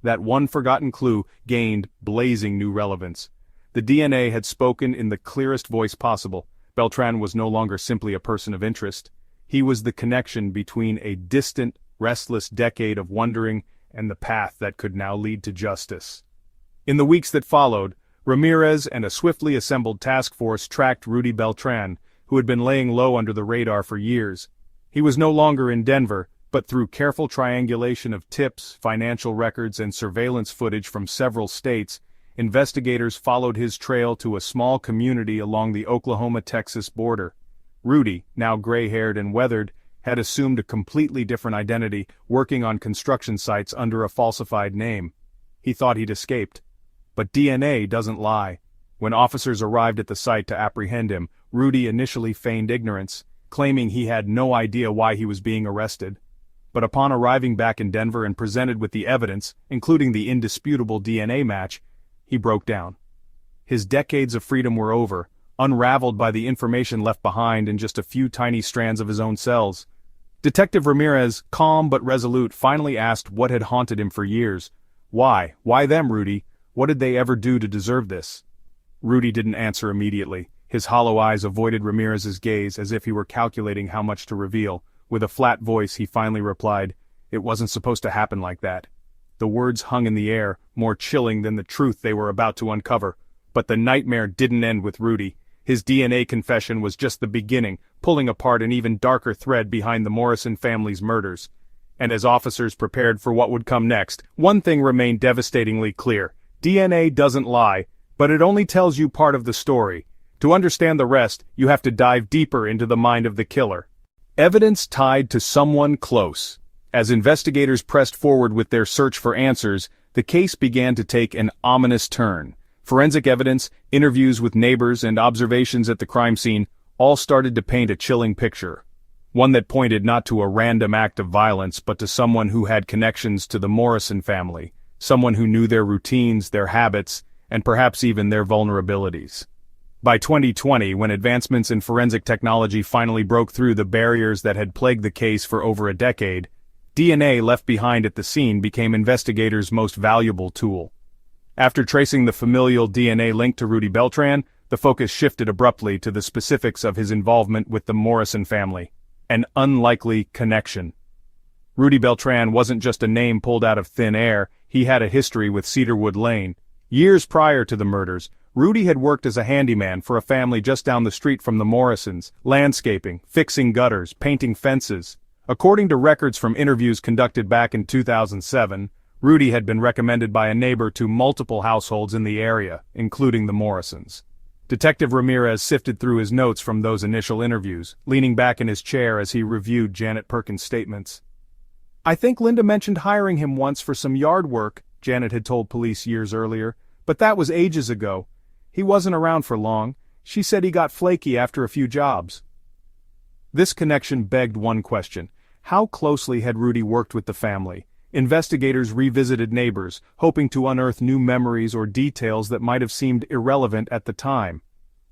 That one forgotten clue gained blazing new relevance. The DNA had spoken in the clearest voice possible. Beltran was no longer simply a person of interest. He was the connection between a distant, restless decade of wondering and the path that could now lead to justice. In the weeks that followed, Ramirez and a swiftly assembled task force tracked Rudy Beltran, who had been laying low under the radar for years. He was no longer in Denver, but through careful triangulation of tips, financial records, and surveillance footage from several states, investigators followed his trail to a small community along the Oklahoma-Texas border. Rudy, now gray-haired and weathered, had assumed a completely different identity, working on construction sites under a falsified name. He thought he'd escaped. But DNA doesn't lie. When officers arrived at the site to apprehend him, Rudy initially feigned ignorance, claiming he had no idea why he was being arrested. But upon arriving back in Denver and presented with the evidence, including the indisputable DNA match, he broke down. His decades of freedom were over, unraveled by the information left behind in just a few tiny strands of his own cells. Detective Ramirez, calm but resolute, finally asked what had haunted him for years. Why? Why them, Rudy? What did they ever do to deserve this? Rudy didn't answer immediately. His hollow eyes avoided Ramirez's gaze as if he were calculating how much to reveal. With a flat voice, he finally replied, "It wasn't supposed to happen like that." The words hung in the air, more chilling than the truth they were about to uncover. But the nightmare didn't end with Rudy. His DNA confession was just the beginning, pulling apart an even darker thread behind the Morrison family's murders. And as officers prepared for what would come next, one thing remained devastatingly clear. DNA doesn't lie, but it only tells you part of the story. To understand the rest, you have to dive deeper into the mind of the killer. Evidence tied to someone close. As investigators pressed forward with their search for answers, the case began to take an ominous turn. Forensic evidence, interviews with neighbors, and observations at the crime scene all started to paint a chilling picture. One that pointed not to a random act of violence but to someone who had connections to the Morrison family, someone who knew their routines, their habits, and perhaps even their vulnerabilities. By 2020, when advancements in forensic technology finally broke through the barriers that had plagued the case for over a decade, DNA left behind at the scene became investigators' most valuable tool. After tracing the familial DNA link to Rudy Beltran, the focus shifted abruptly to the specifics of his involvement with the Morrison family. An unlikely connection. Rudy Beltran wasn't just a name pulled out of thin air, he had a history with Cedarwood Lane. Years prior to the murders, Rudy had worked as a handyman for a family just down the street from the Morrisons, landscaping, fixing gutters, painting fences. According to records from interviews conducted back in 2007, Rudy had been recommended by a neighbor to multiple households in the area, including the Morrisons. Detective Ramirez sifted through his notes from those initial interviews, leaning back in his chair as he reviewed Janet Perkins' statements. "I think Linda mentioned hiring him once for some yard work," Janet had told police years earlier, "but that was ages ago. He wasn't around for long. She said he got flaky after a few jobs." This connection begged one question. How closely had Rudy worked with the family? Investigators revisited neighbors, hoping to unearth new memories or details that might have seemed irrelevant at the time.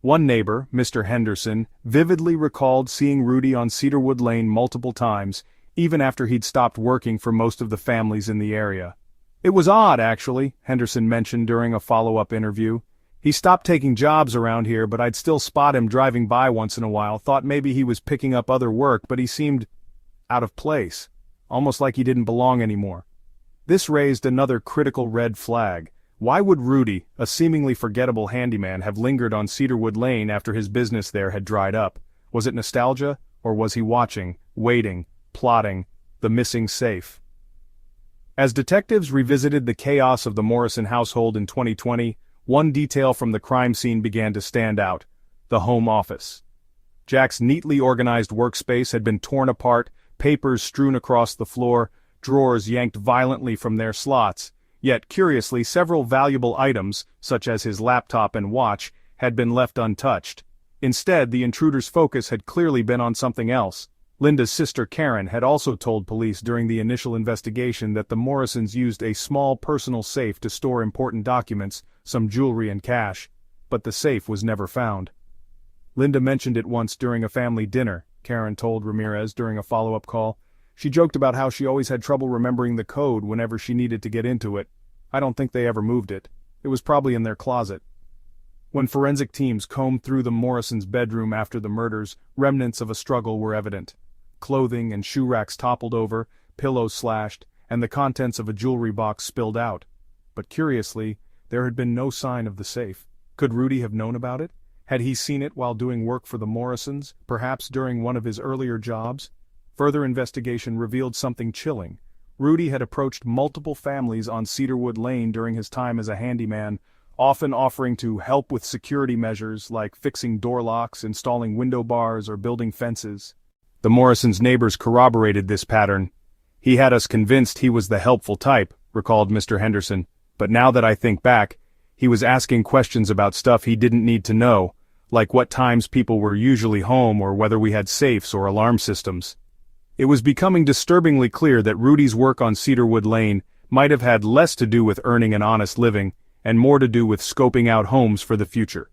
One neighbor, Mr. Henderson, vividly recalled seeing Rudy on Cedarwood Lane multiple times, even after he'd stopped working for most of the families in the area. "It was odd, actually," Henderson mentioned during a follow-up interview. "He stopped taking jobs around here, but I'd still spot him driving by once in a while, thought maybe he was picking up other work, but he seemed out of place. Almost like he didn't belong anymore." This raised another critical red flag. Why would Rudy, a seemingly forgettable handyman, have lingered on Cedarwood Lane after his business there had dried up? Was it nostalgia, or was he watching, waiting, plotting, the missing safe? As detectives revisited the chaos of the Morrison household in 2020, one detail from the crime scene began to stand out: the home office. Jack's neatly organized workspace had been torn apart, papers strewn across the floor, drawers yanked violently from their slots, yet curiously several valuable items, such as his laptop and watch, had been left untouched. Instead, the intruder's focus had clearly been on something else. Linda's sister Karen had also told police during the initial investigation that the Morrisons used a small personal safe to store important documents, some jewelry and cash, but the safe was never found. "Linda mentioned it once during a family dinner," Karen told Ramirez during a follow-up call. "She joked about how she always had trouble remembering the code whenever she needed to get into it. I don't think they ever moved it. It was probably in their closet." When forensic teams combed through the Morrisons' bedroom after the murders, remnants of a struggle were evident. Clothing and shoe racks toppled over, pillows slashed, and the contents of a jewelry box spilled out. But curiously, there had been no sign of the safe. Could Rudy have known about it? Had he seen it while doing work for the Morrisons, perhaps during one of his earlier jobs? Further investigation revealed something chilling. Rudy had approached multiple families on Cedarwood Lane during his time as a handyman, often offering to help with security measures like fixing door locks, installing window bars, or building fences. The Morrisons' neighbors corroborated this pattern. "He had us convinced he was the helpful type," recalled Mr. Henderson, "but now that I think back, he was asking questions about stuff he didn't need to know, like what times people were usually home or whether we had safes or alarm systems." It was becoming disturbingly clear that Rudy's work on Cedarwood Lane might have had less to do with earning an honest living and more to do with scoping out homes for the future.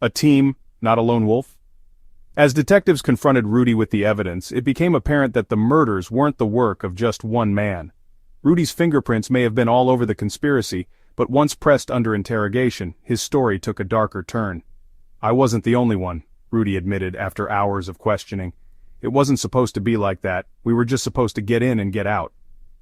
A team, not a lone wolf? As detectives confronted Rudy with the evidence, it became apparent that the murders weren't the work of just one man. Rudy's fingerprints may have been all over the conspiracy, but once pressed under interrogation, his story took a darker turn. "I wasn't the only one," Rudy admitted after hours of questioning. "It wasn't supposed to be like that, we were just supposed to get in and get out."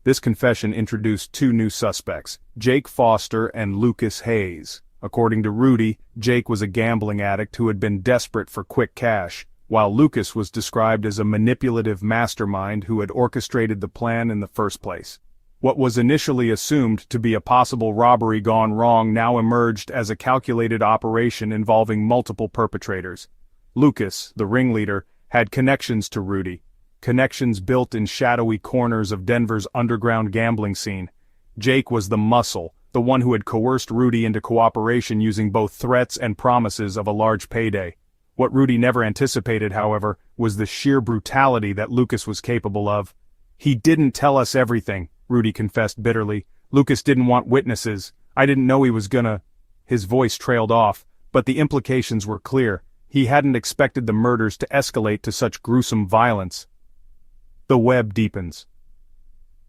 This confession introduced two new suspects, Jake Foster and Lucas Hayes. According to Rudy, Jake was a gambling addict who had been desperate for quick cash, while Lucas was described as a manipulative mastermind who had orchestrated the plan in the first place. What was initially assumed to be a possible robbery gone wrong now emerged as a calculated operation involving multiple perpetrators. Lucas, the ringleader, had connections to Rudy, connections built in shadowy corners of Denver's underground gambling scene. Jake was the muscle, the one who had coerced Rudy into cooperation using both threats and promises of a large payday. What Rudy never anticipated, however, was the sheer brutality that Lucas was capable of. "He didn't tell us everything," Rudy confessed bitterly. "Lucas didn't want witnesses. I didn't know he was gonna—" His voice trailed off, but the implications were clear. He hadn't expected the murders to escalate to such gruesome violence. The web deepens.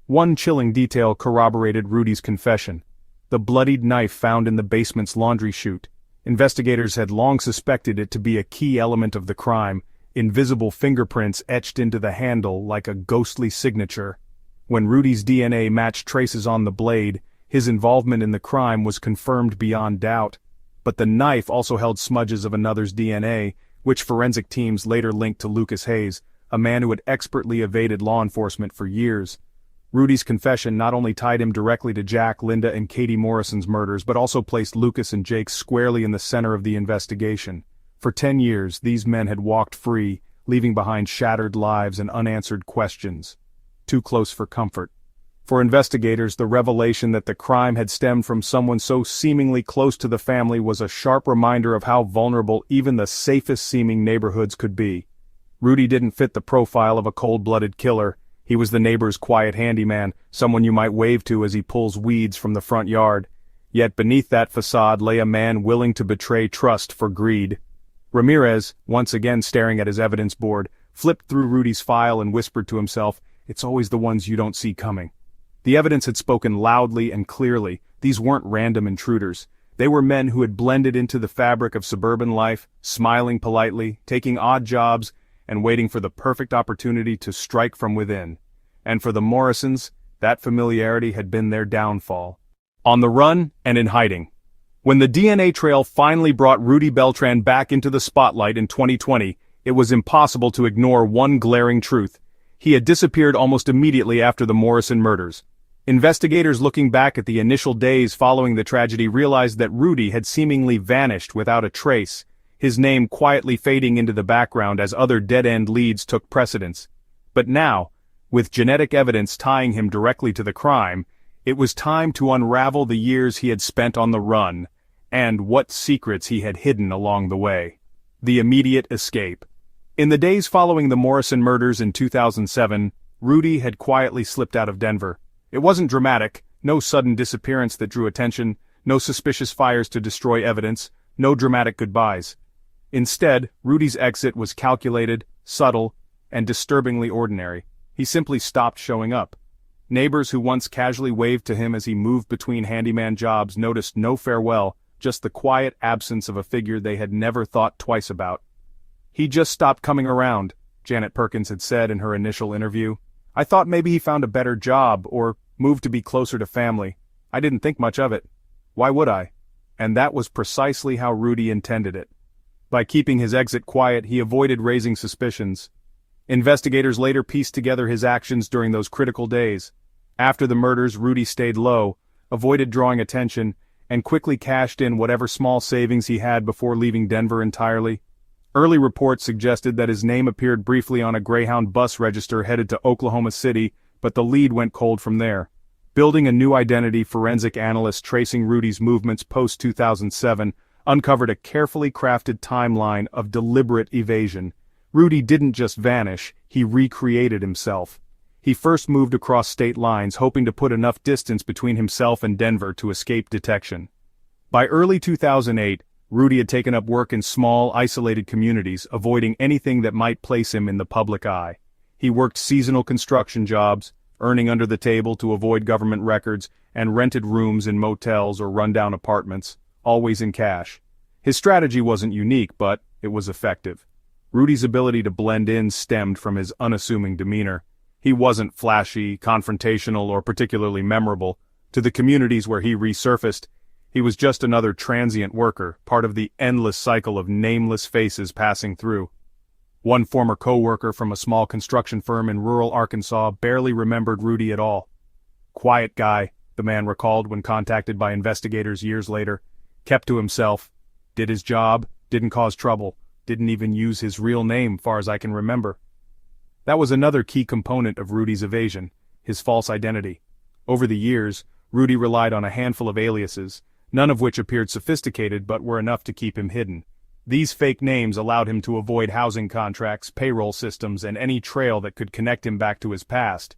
One chilling detail corroborated Rudy's confession: the bloodied knife found in the basement's laundry chute. Investigators had long suspected it to be a key element of the crime, invisible fingerprints etched into the handle like a ghostly signature. When Rudy's DNA matched traces on the blade, his involvement in the crime was confirmed beyond doubt. But the knife also held smudges of another's DNA, which forensic teams later linked to Lucas Hayes, a man who had expertly evaded law enforcement for years. Rudy's confession not only tied him directly to Jack, Linda, and Katie Morrison's murders but also placed Lucas and Jake squarely in the center of the investigation. For 10 years, these men had walked free, leaving behind shattered lives and unanswered questions. Too close for comfort. For investigators, the revelation that the crime had stemmed from someone so seemingly close to the family was a sharp reminder of how vulnerable even the safest-seeming neighborhoods could be. Rudy didn't fit the profile of a cold-blooded killer. He was the neighbor's quiet handyman, someone you might wave to as he pulls weeds from the front yard. Yet beneath that facade lay a man willing to betray trust for greed. Ramirez, once again staring at his evidence board, flipped through Rudy's file and whispered to himself, "It's always the ones you don't see coming." The evidence had spoken loudly and clearly. These weren't random intruders. They were men who had blended into the fabric of suburban life, smiling politely, taking odd jobs, and waiting for the perfect opportunity to strike from within. And for the Morrisons, that familiarity had been their downfall. On the run and in hiding. When the DNA trail finally brought Rudy Beltran back into the spotlight in 2020, it was impossible to ignore one glaring truth. He had disappeared almost immediately after the Morrison murders. Investigators looking back at the initial days following the tragedy realized that Rudy had seemingly vanished without a trace, his name quietly fading into the background as other dead-end leads took precedence. But now, with genetic evidence tying him directly to the crime, it was time to unravel the years he had spent on the run, and what secrets he had hidden along the way. The immediate escape. In the days following the Morrison murders in 2007, Rudy had quietly slipped out of Denver. It wasn't dramatic, no sudden disappearance that drew attention, no suspicious fires to destroy evidence, no dramatic goodbyes. Instead, Rudy's exit was calculated, subtle, and disturbingly ordinary. He simply stopped showing up. Neighbors who once casually waved to him as he moved between handyman jobs noticed no farewell, just the quiet absence of a figure they had never thought twice about. "He just stopped coming around," Janet Perkins had said in her initial interview. "I thought maybe he found a better job or moved to be closer to family. I didn't think much of it. Why would I?" And that was precisely how Rudy intended it. By keeping his exit quiet, he avoided raising suspicions. Investigators later pieced together his actions during those critical days. After the murders, Rudy stayed low, avoided drawing attention, and quickly cashed in whatever small savings he had before leaving Denver entirely. Early reports suggested that his name appeared briefly on a Greyhound bus register headed to Oklahoma City, but the lead went cold from there. Building a new identity, forensic analysts tracing Rudy's movements post-2007 uncovered a carefully crafted timeline of deliberate evasion. Rudy didn't just vanish, he recreated himself. He first moved across state lines, hoping to put enough distance between himself and Denver to escape detection. By early 2008, Rudy had taken up work in small, isolated communities, avoiding anything that might place him in the public eye. He worked seasonal construction jobs, earning under the table to avoid government records, and rented rooms in motels or rundown apartments, always in cash. His strategy wasn't unique, but it was effective. Rudy's ability to blend in stemmed from his unassuming demeanor. He wasn't flashy, confrontational, or particularly memorable. To the communities where he resurfaced, he was just another transient worker, part of the endless cycle of nameless faces passing through. One former co-worker from a small construction firm in rural Arkansas barely remembered Rudy at all. Quiet guy, the man recalled when contacted by investigators years later. Kept to himself, did his job, didn't cause trouble, didn't even use his real name far as I can remember. That was another key component of Rudy's evasion, his false identity. Over the years, Rudy relied on a handful of aliases, none of which appeared sophisticated but were enough to keep him hidden. These fake names allowed him to avoid housing contracts, payroll systems, and any trail that could connect him back to his past.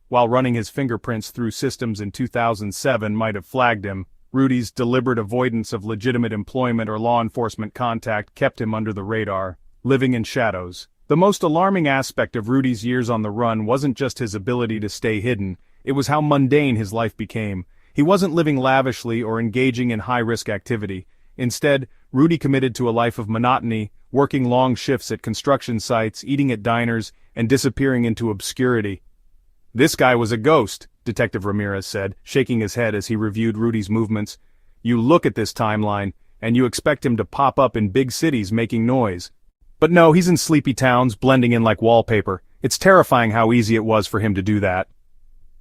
While running his fingerprints through systems in 2007 might have flagged him, Rudy's deliberate avoidance of legitimate employment or law enforcement contact kept him under the radar, living in shadows. The most alarming aspect of Rudy's years on the run wasn't just his ability to stay hidden, it was how mundane his life became. He wasn't living lavishly or engaging in high-risk activity. Instead, Rudy committed to a life of monotony, working long shifts at construction sites, eating at diners, and disappearing into obscurity. "This guy was a ghost," Detective Ramirez said, shaking his head as he reviewed Rudy's movements. "You look at this timeline, and you expect him to pop up in big cities making noise. But no, he's in sleepy towns, blending in like wallpaper. It's terrifying how easy it was for him to do that."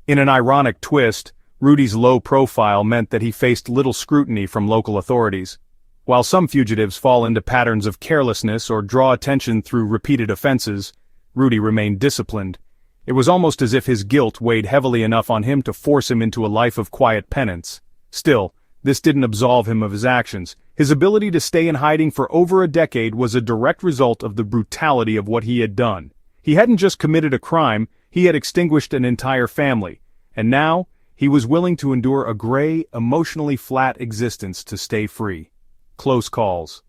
In an ironic twist, Rudy's low profile meant that he faced little scrutiny from local authorities. While some fugitives fall into patterns of carelessness or draw attention through repeated offenses, Rudy remained disciplined. It was almost as if his guilt weighed heavily enough on him to force him into a life of quiet penance. Still, this didn't absolve him of his actions. His ability to stay in hiding for over a decade was a direct result of the brutality of what he had done. He hadn't just committed a crime, he had extinguished an entire family. And now, he was willing to endure a gray, emotionally flat existence to stay free. Close calls.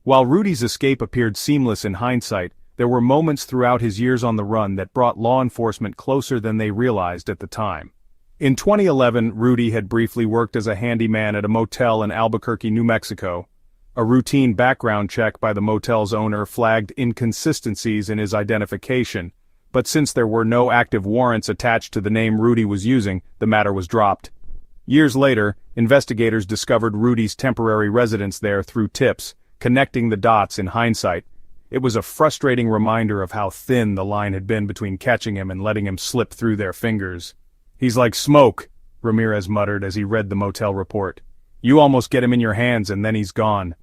While Rudy's escape appeared seamless in hindsight, there were moments throughout his years on the run that brought law enforcement closer than they realized at the time. In 2011, Rudy had briefly worked as a handyman at a motel in Albuquerque, New Mexico. A routine background check by the motel's owner flagged inconsistencies in his identification, but since there were no active warrants attached to the name Rudy was using, the matter was dropped. Years later, investigators discovered Rudy's temporary residence there through tips, connecting the dots in hindsight. It was a frustrating reminder of how thin the line had been between catching him and letting him slip through their fingers. "He's like smoke," Ramirez muttered as he read the motel report. "You almost get him in your hands and then he's gone."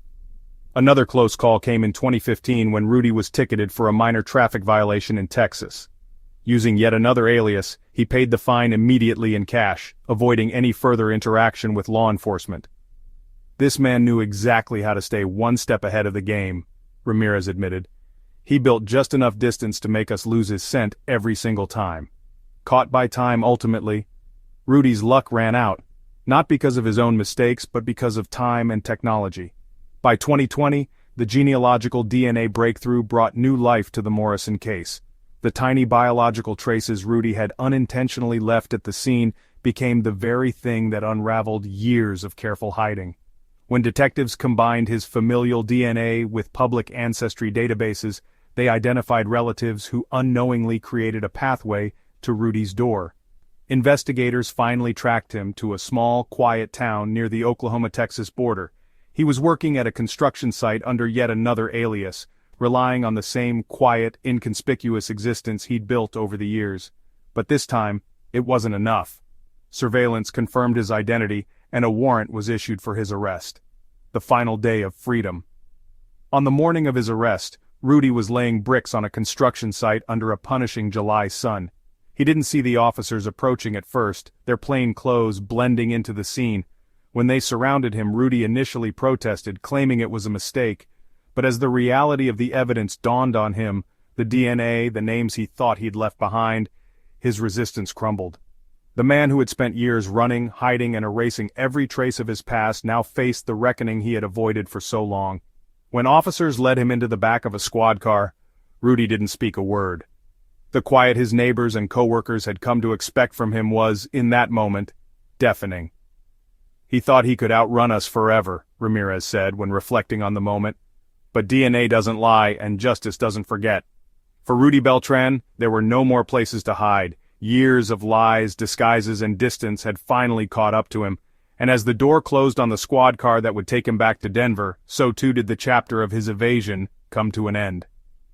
Another close call came in 2015 when Rudy was ticketed for a minor traffic violation in Texas. Using yet another alias, he paid the fine immediately in cash, avoiding any further interaction with law enforcement. "This man knew exactly how to stay one step ahead of the game," Ramirez admitted. "He built just enough distance to make us lose his scent every single time." Caught by time ultimately, Rudy's luck ran out, not because of his own mistakes but because of time and technology. By 2020, the genealogical DNA breakthrough brought new life to the Morrison case. The tiny biological traces Rudy had unintentionally left at the scene became the very thing that unraveled years of careful hiding. When detectives combined his familial DNA with public ancestry databases, they identified relatives who unknowingly created a pathway to Rudy's door. Investigators finally tracked him to a small, quiet town near the Oklahoma-Texas border. He was working at a construction site under yet another alias, relying on the same quiet, inconspicuous existence he'd built over the years. But this time, it wasn't enough. Surveillance confirmed his identity, and a warrant was issued for his arrest. The final day of freedom. On the morning of his arrest, Rudy was laying bricks on a construction site under a punishing July sun. He didn't see the officers approaching at first, their plain clothes blending into the scene. When they surrounded him, Rudy initially protested, claiming it was a mistake. But as the reality of the evidence dawned on him, the DNA, the names he thought he'd left behind, his resistance crumbled. The man who had spent years running, hiding, and erasing every trace of his past now faced the reckoning he had avoided for so long. When officers led him into the back of a squad car, Rudy didn't speak a word. The quiet his neighbors and co-workers had come to expect from him was, in that moment, deafening. "He thought he could outrun us forever," Ramirez said when reflecting on the moment. But DNA doesn't lie and justice doesn't forget. For Rudy Beltran, there were no more places to hide. Years of lies, disguises, and distance had finally caught up to him, and as the door closed on the squad car that would take him back to Denver, so too did the chapter of his evasion come to an end.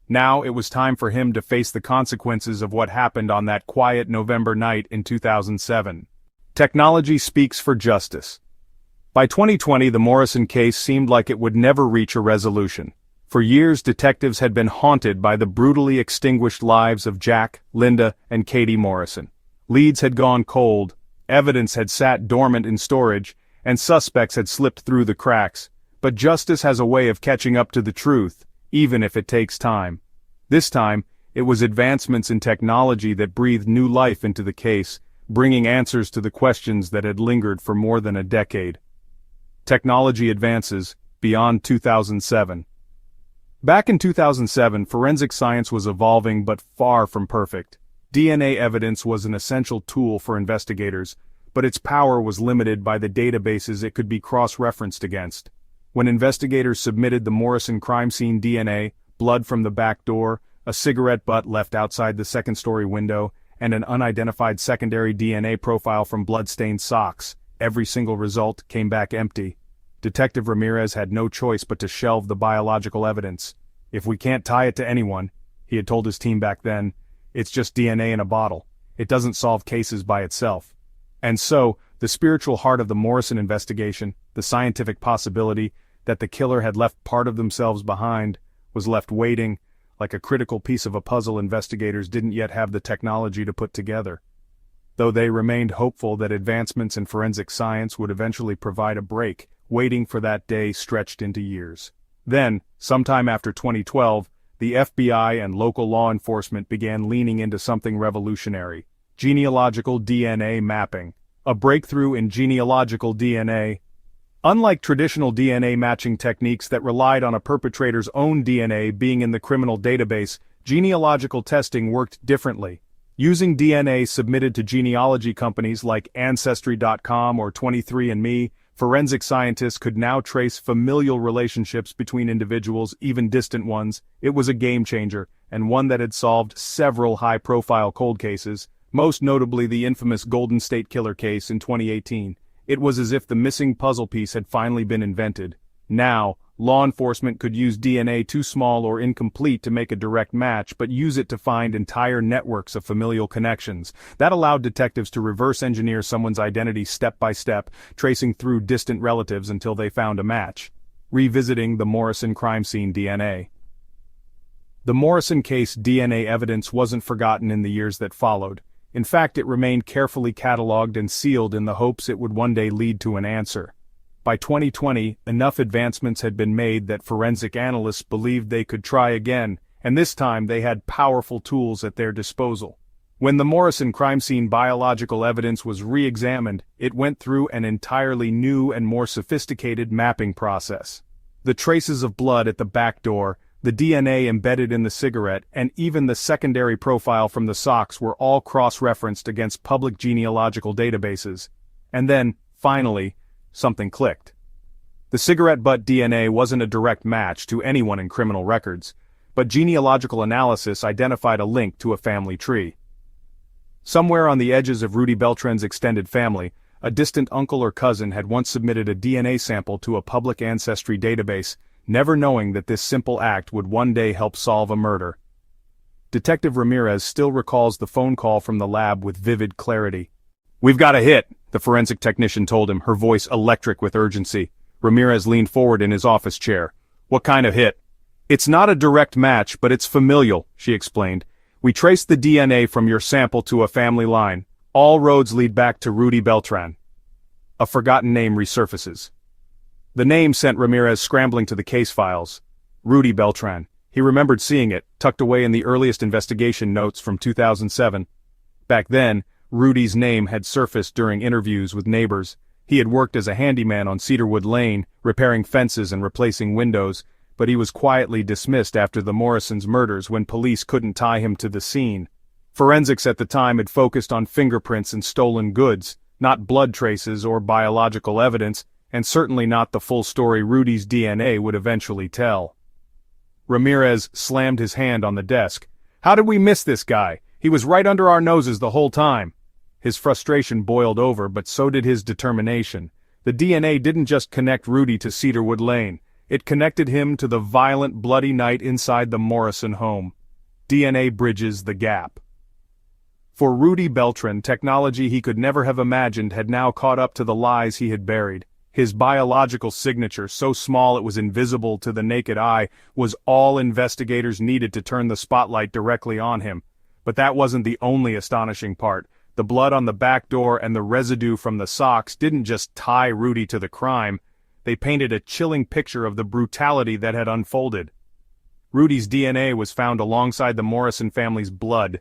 Now it was time for him to face the consequences of what happened on that quiet November night in 2007. Technology speaks for justice. By 2020, the Morrison case seemed like it would never reach a resolution. For years, detectives had been haunted by the brutally extinguished lives of Jack, Linda, and Katie Morrison. Leads had gone cold, evidence had sat dormant in storage, and suspects had slipped through the cracks. But justice has a way of catching up to the truth, even if it takes time. This time, it was advancements in technology that breathed new life into the case, bringing answers to the questions that had lingered for more than a decade. Technology advances beyond 2007. Back in 2007, forensic science was evolving but far from perfect. DNA evidence was an essential tool for investigators, but its power was limited by the databases it could be cross-referenced against. When investigators submitted the Morrison crime scene DNA, blood from the back door, a cigarette butt left outside the second-story window, and an unidentified secondary DNA profile from blood-stained socks, every single result came back empty. Detective Ramirez had no choice but to shelve the biological evidence. "If we can't tie it to anyone," he had told his team back then, "it's just DNA in a bottle. It doesn't solve cases by itself." And so, the spiritual heart of the Morrison investigation, the scientific possibility that the killer had left part of themselves behind, was left waiting, like a critical piece of a puzzle investigators didn't yet have the technology to put together. Though they remained hopeful that advancements in forensic science would eventually provide a break, waiting for that day stretched into years. Then, sometime after 2012, the FBI and local law enforcement began leaning into something revolutionary: genealogical DNA mapping. A breakthrough in genealogical DNA. Unlike traditional DNA matching techniques that relied on a perpetrator's own DNA being in the criminal database, genealogical testing worked differently. Using DNA submitted to genealogy companies like Ancestry.com or 23andMe, forensic scientists could now trace familial relationships between individuals, even distant ones. It was a game changer, and one that had solved several high-profile cold cases, most notably the infamous Golden State Killer case in 2018. It was as if the missing puzzle piece had finally been invented. Now, law enforcement could use DNA too small or incomplete to make a direct match, but use it to find entire networks of familial connections. That allowed detectives to reverse engineer someone's identity step by step, tracing through distant relatives until they found a match. Revisiting the Morrison crime scene DNA. The Morrison case DNA evidence wasn't forgotten in the years that followed. In fact, it remained carefully cataloged and sealed in the hopes it would one day lead to an answer. By 2020, enough advancements had been made that forensic analysts believed they could try again, and this time they had powerful tools at their disposal. When the Morrison crime scene biological evidence was re-examined, it went through an entirely new and more sophisticated mapping process. The traces of blood at the back door, the DNA embedded in the cigarette, and even the secondary profile from the socks were all cross-referenced against public genealogical databases. And then, finally, something clicked. The cigarette butt DNA wasn't a direct match to anyone in criminal records, but genealogical analysis identified a link to a family tree. Somewhere on the edges of Rudy Beltran's extended family, a distant uncle or cousin had once submitted a DNA sample to a public ancestry database, never knowing that this simple act would one day help solve a murder. Detective Ramirez still recalls the phone call from the lab with vivid clarity. "We've got a hit," the forensic technician told him, her voice electric with urgency. Ramirez leaned forward in his office chair. "What kind of hit?" "It's not a direct match, but it's familial," she explained. "We traced the DNA from your sample to a family line. All roads lead back to Rudy Beltran." A forgotten name resurfaces. The name sent Ramirez scrambling to the case files. Rudy Beltran. He remembered seeing it, tucked away in the earliest investigation notes from 2007. Back then, Rudy's name had surfaced during interviews with neighbors. He had worked as a handyman on Cedarwood Lane, repairing fences and replacing windows, but he was quietly dismissed after the Morrisons' murders when police couldn't tie him to the scene. Forensics at the time had focused on fingerprints and stolen goods, not blood traces or biological evidence, and certainly not the full story Rudy's DNA would eventually tell. Ramirez slammed his hand on the desk. "How did we miss this guy? He was right under our noses the whole time." His frustration boiled over, but so did his determination. The DNA didn't just connect Rudy to Cedarwood Lane. It connected him to the violent, bloody night inside the Morrison home. DNA bridges the gap. For Rudy Beltran, technology he could never have imagined had now caught up to the lies he had buried. His biological signature, so small it was invisible to the naked eye, was all investigators needed to turn the spotlight directly on him. But that wasn't the only astonishing part. The blood on the back door and the residue from the socks didn't just tie Rudy to the crime. They painted a chilling picture of the brutality that had unfolded. Rudy's DNA was found alongside the Morrison family's blood,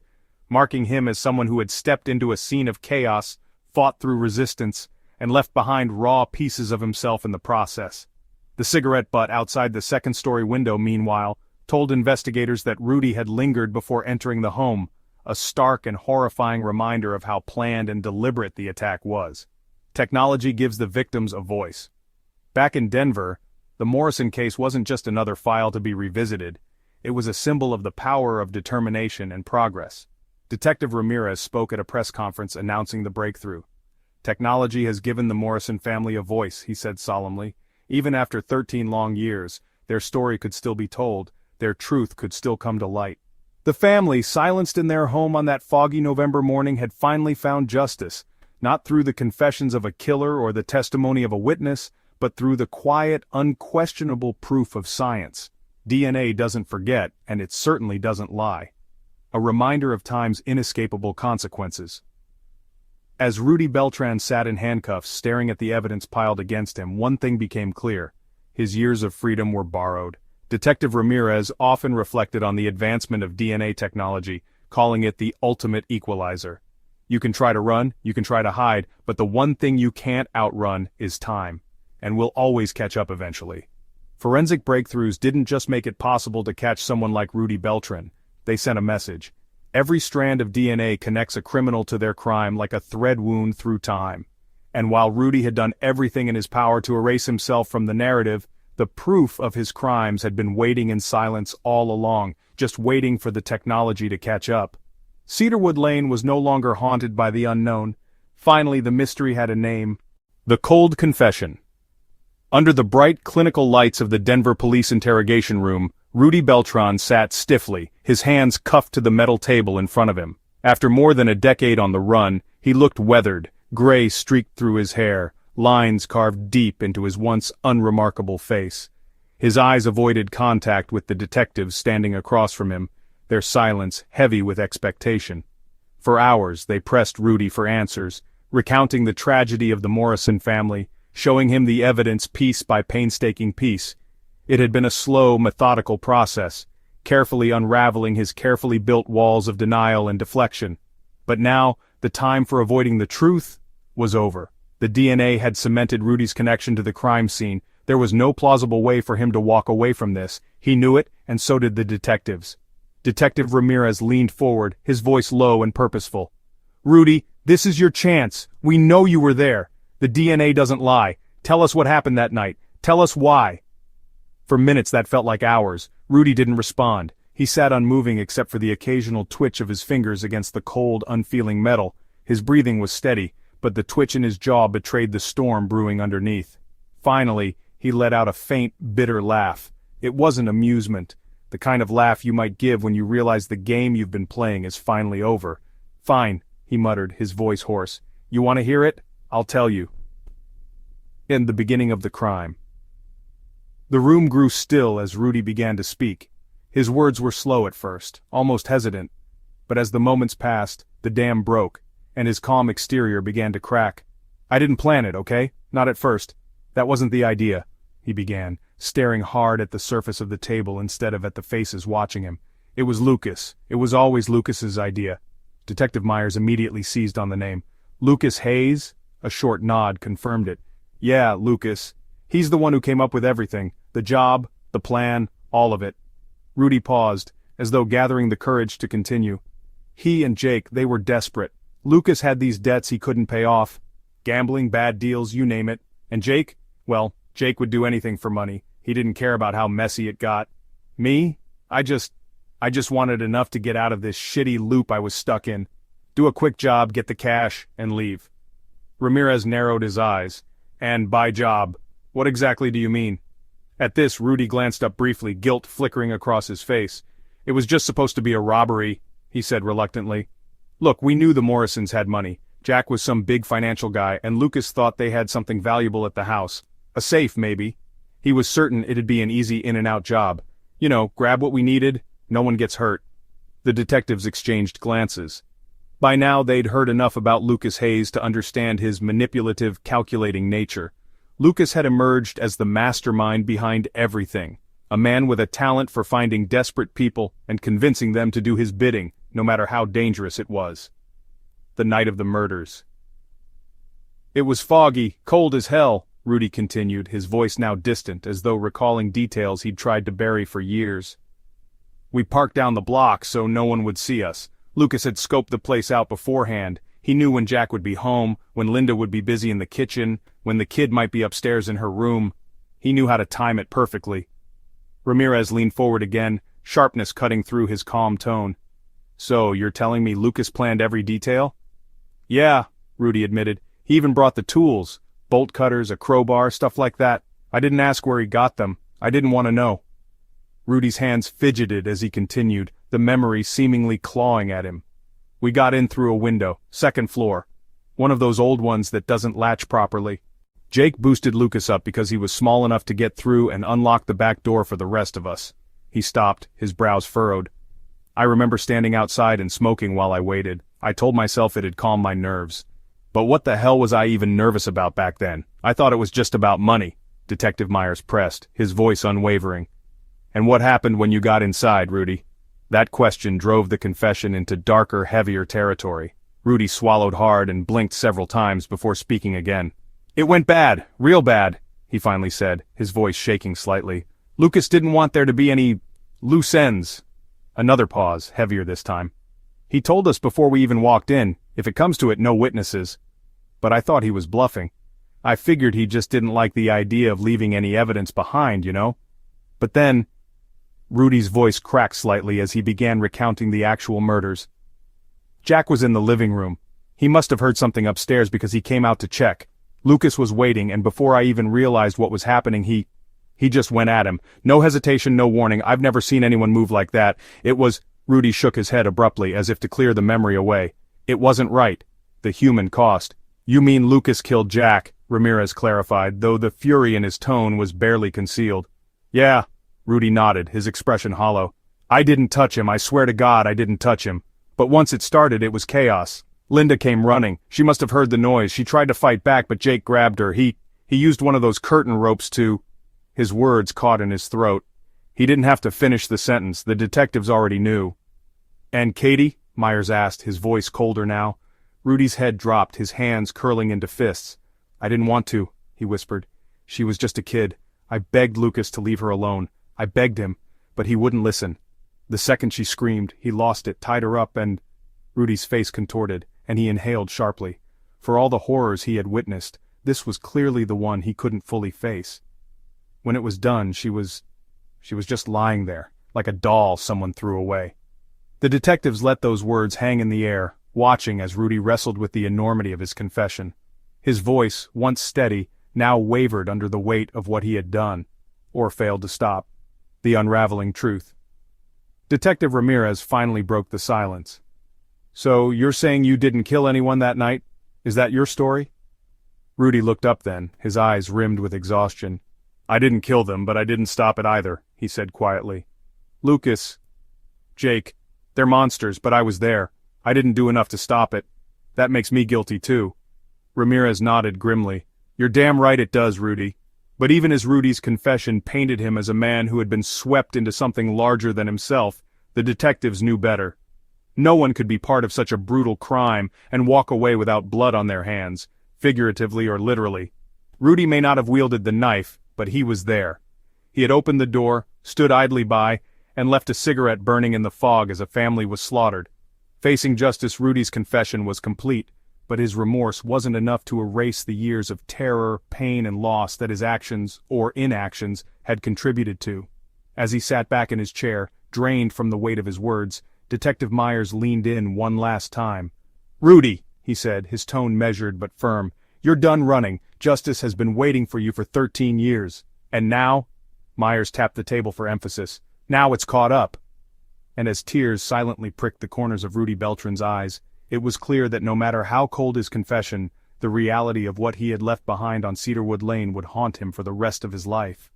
marking him as someone who had stepped into a scene of chaos, fought through resistance, and left behind raw pieces of himself in the process. The cigarette butt outside the second-story window, meanwhile, told investigators that Rudy had lingered before entering the home, a stark and horrifying reminder of how planned and deliberate the attack was. Technology gives the victims a voice. Back in Denver, the Morrison case wasn't just another file to be revisited. It was a symbol of the power of determination and progress. Detective Ramirez spoke at a press conference announcing the breakthrough. "Technology has given the Morrison family a voice," he said solemnly. "Even after 13 long years, their story could still be told, their truth could still come to light." The family, silenced in their home on that foggy November morning, had finally found justice, not through the confessions of a killer or the testimony of a witness, but through the quiet, unquestionable proof of science. DNA doesn't forget, and it certainly doesn't lie. A reminder of time's inescapable consequences. As Rudy Beltran sat in handcuffs staring at the evidence piled against him, one thing became clear. His years of freedom were borrowed. Detective Ramirez often reflected on the advancement of DNA technology, calling it the ultimate equalizer. You can try to run, you can try to hide, but the one thing you can't outrun is time, and will always catch up eventually. Forensic breakthroughs didn't just make it possible to catch someone like Rudy Beltran, they sent a message. Every strand of DNA connects a criminal to their crime like a thread wound through time. And while Rudy had done everything in his power to erase himself from the narrative, the proof of his crimes had been waiting in silence all along, just waiting for the technology to catch up. Cedarwood Lane was no longer haunted by the unknown. Finally, the mystery had a name. The Cold Confession. Under the bright clinical lights of the Denver police interrogation room, Rudy Beltran sat stiffly, his hands cuffed to the metal table in front of him. After more than a decade on the run, he looked weathered, gray streaked through his hair, lines carved deep into his once unremarkable face. His eyes avoided contact with the detectives standing across from him, their silence heavy with expectation. For hours they pressed Rudy for answers, recounting the tragedy of the Morrison family, showing him the evidence piece by painstaking piece. It had been a slow, methodical process, carefully unraveling his carefully built walls of denial and deflection. But now, the time for avoiding the truth was over. The DNA had cemented Rudy's connection to the crime scene. There was no plausible way for him to walk away from this. He knew it, and so did the detectives. Detective Ramirez leaned forward, his voice low and purposeful. "Rudy, this is your chance. We know you were there. The DNA doesn't lie. Tell us what happened that night. Tell us why." For minutes that felt like hours. Rudy didn't respond. He sat unmoving except for the occasional twitch of his fingers against the cold, unfeeling metal. His breathing was steady, but the twitch in his jaw betrayed the storm brewing underneath. Finally, he let out a faint, bitter laugh. It wasn't amusement, the kind of laugh you might give when you realize the game you've been playing is finally over. "Fine," he muttered, his voice hoarse. "You want to hear it? I'll tell you." In the beginning of the crime. The room grew still as Rudy began to speak. His words were slow at first, almost hesitant, but as the moments passed, the dam broke, and his calm exterior began to crack. "I didn't plan it, okay? Not at first. That wasn't the idea," he began, staring hard at the surface of the table instead of at the faces watching him. "It was Lucas. It was always Lucas's idea. Detective Myers immediately seized on the name. Lucas Hayes? A short nod confirmed it. Yeah, Lucas. He's the one who came up with everything. The job, the plan, all of it. Rudy paused, as though gathering the courage to continue. He and Jake, they were desperate. Lucas had these debts he couldn't pay off. Gambling, bad deals, you name it. And Jake? Well, Jake would do anything for money. He didn't care about how messy it got. Me? I just wanted enough to get out of this shitty loop I was stuck in. Do a quick job, get the cash, and leave. Ramirez narrowed his eyes. And by job, what exactly do you mean? At this, Rudy glanced up briefly, guilt flickering across his face. It was just supposed to be a robbery, he said reluctantly. Look, we knew the Morrisons had money. Jack was some big financial guy, and Lucas thought they had something valuable at the house. A safe, maybe. He was certain it'd be an easy in-and-out job. You know, grab what we needed, no one gets hurt. The detectives exchanged glances. By now they'd heard enough about Lucas Hayes to understand his manipulative, calculating nature. Lucas had emerged as the mastermind behind everything, a man with a talent for finding desperate people and convincing them to do his bidding, no matter how dangerous it was. The night of the murders. It was foggy, cold as hell, Rudy continued, his voice now distant, as though recalling details he'd tried to bury for years. We parked down the block so no one would see us. Lucas had scoped the place out beforehand. He knew when Jack would be home, when Linda would be busy in the kitchen, when the kid might be upstairs in her room. He knew how to time it perfectly. Ramirez leaned forward again, sharpness cutting through his calm tone. So, you're telling me Lucas planned every detail? Yeah, Rudy admitted. He even brought the tools. Bolt cutters, a crowbar, stuff like that. I didn't ask where he got them. I didn't want to know. Rudy's hands fidgeted as he continued, the memory seemingly clawing at him. We got in through a window, second floor. One of those old ones that doesn't latch properly. Jake boosted Lucas up because he was small enough to get through and unlock the back door for the rest of us. He stopped, his brows furrowed. I remember standing outside and smoking while I waited. I told myself it'd calm my nerves. But what the hell was I even nervous about back then? I thought it was just about money, Detective Myers pressed, his voice unwavering. And what happened when you got inside, Rudy? That question drove the confession into darker, heavier territory. Rudy swallowed hard and blinked several times before speaking again. It went bad, real bad, he finally said, his voice shaking slightly. Lucas didn't want there to be any loose ends. Another pause, heavier this time. He told us before we even walked in, if it comes to it, no witnesses. But I thought he was bluffing. I figured he just didn't like the idea of leaving any evidence behind, you know? But then, Rudy's voice cracked slightly as he began recounting the actual murders. Jack was in the living room. He must have heard something upstairs because he came out to check. Lucas was waiting, and before I even realized what was happening, he just went at him. No hesitation, no warning. I've never seen anyone move like that. It was... Rudy shook his head abruptly as if to clear the memory away. It wasn't right. The human cost. You mean Lucas killed Jack, Ramirez clarified, though the fury in his tone was barely concealed. Yeah, Rudy nodded, his expression hollow. I didn't touch him, I swear to God I didn't touch him. But once it started, it was chaos. Linda came running. She must have heard the noise. She tried to fight back, but Jake grabbed her. He used one of those curtain ropes to... His words caught in his throat. He didn't have to finish the sentence. The detectives already knew. And Katie? Myers asked, his voice colder now. Rudy's head dropped, his hands curling into fists. I didn't want to, he whispered. She was just a kid. I begged Lucas to leave her alone. I begged him, but he wouldn't listen. The second she screamed, he lost it, tied her up, and... Rudy's face contorted, and he inhaled sharply. For all the horrors he had witnessed, this was clearly the one he couldn't fully face. When it was done, she was just lying there, like a doll someone threw away. The detectives let those words hang in the air, watching as Rudy wrestled with the enormity of his confession. His voice, once steady, now wavered under the weight of what he had done, or failed to stop. The unraveling truth. Detective Ramirez finally broke the silence. So, you're saying you didn't kill anyone that night? Is that your story? Rudy looked up then, his eyes rimmed with exhaustion. I didn't kill them, but I didn't stop it either, he said quietly. Lucas, Jake, they're monsters, but I was there. I didn't do enough to stop it. That makes me guilty too. Ramirez nodded grimly. You're damn right it does, Rudy. But even as Rudy's confession painted him as a man who had been swept into something larger than himself, the detectives knew better. No one could be part of such a brutal crime and walk away without blood on their hands, figuratively or literally. Rudy may not have wielded the knife, but he was there. He had opened the door, stood idly by, and left a cigarette burning in the fog as a family was slaughtered. Facing justice, Rudy's confession was complete, but his remorse wasn't enough to erase the years of terror, pain, and loss that his actions, or inactions, had contributed to. As he sat back in his chair, drained from the weight of his words, Detective Myers leaned in one last time. "Rudy," he said, his tone measured but firm, "you're done running. Justice has been waiting for you for 13 years. And now?" Myers tapped the table for emphasis. "Now it's caught up." And as tears silently pricked the corners of Rudy Beltran's eyes, it was clear that no matter how cold his confession, the reality of what he had left behind on Cedarwood Lane would haunt him for the rest of his life.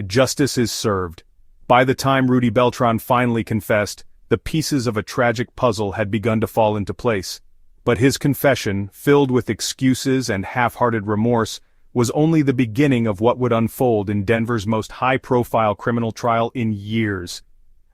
Justice is served. By the time Rudy Beltran finally confessed, the pieces of a tragic puzzle had begun to fall into place. But his confession, filled with excuses and half-hearted remorse, was only the beginning of what would unfold in Denver's most high-profile criminal trial in years.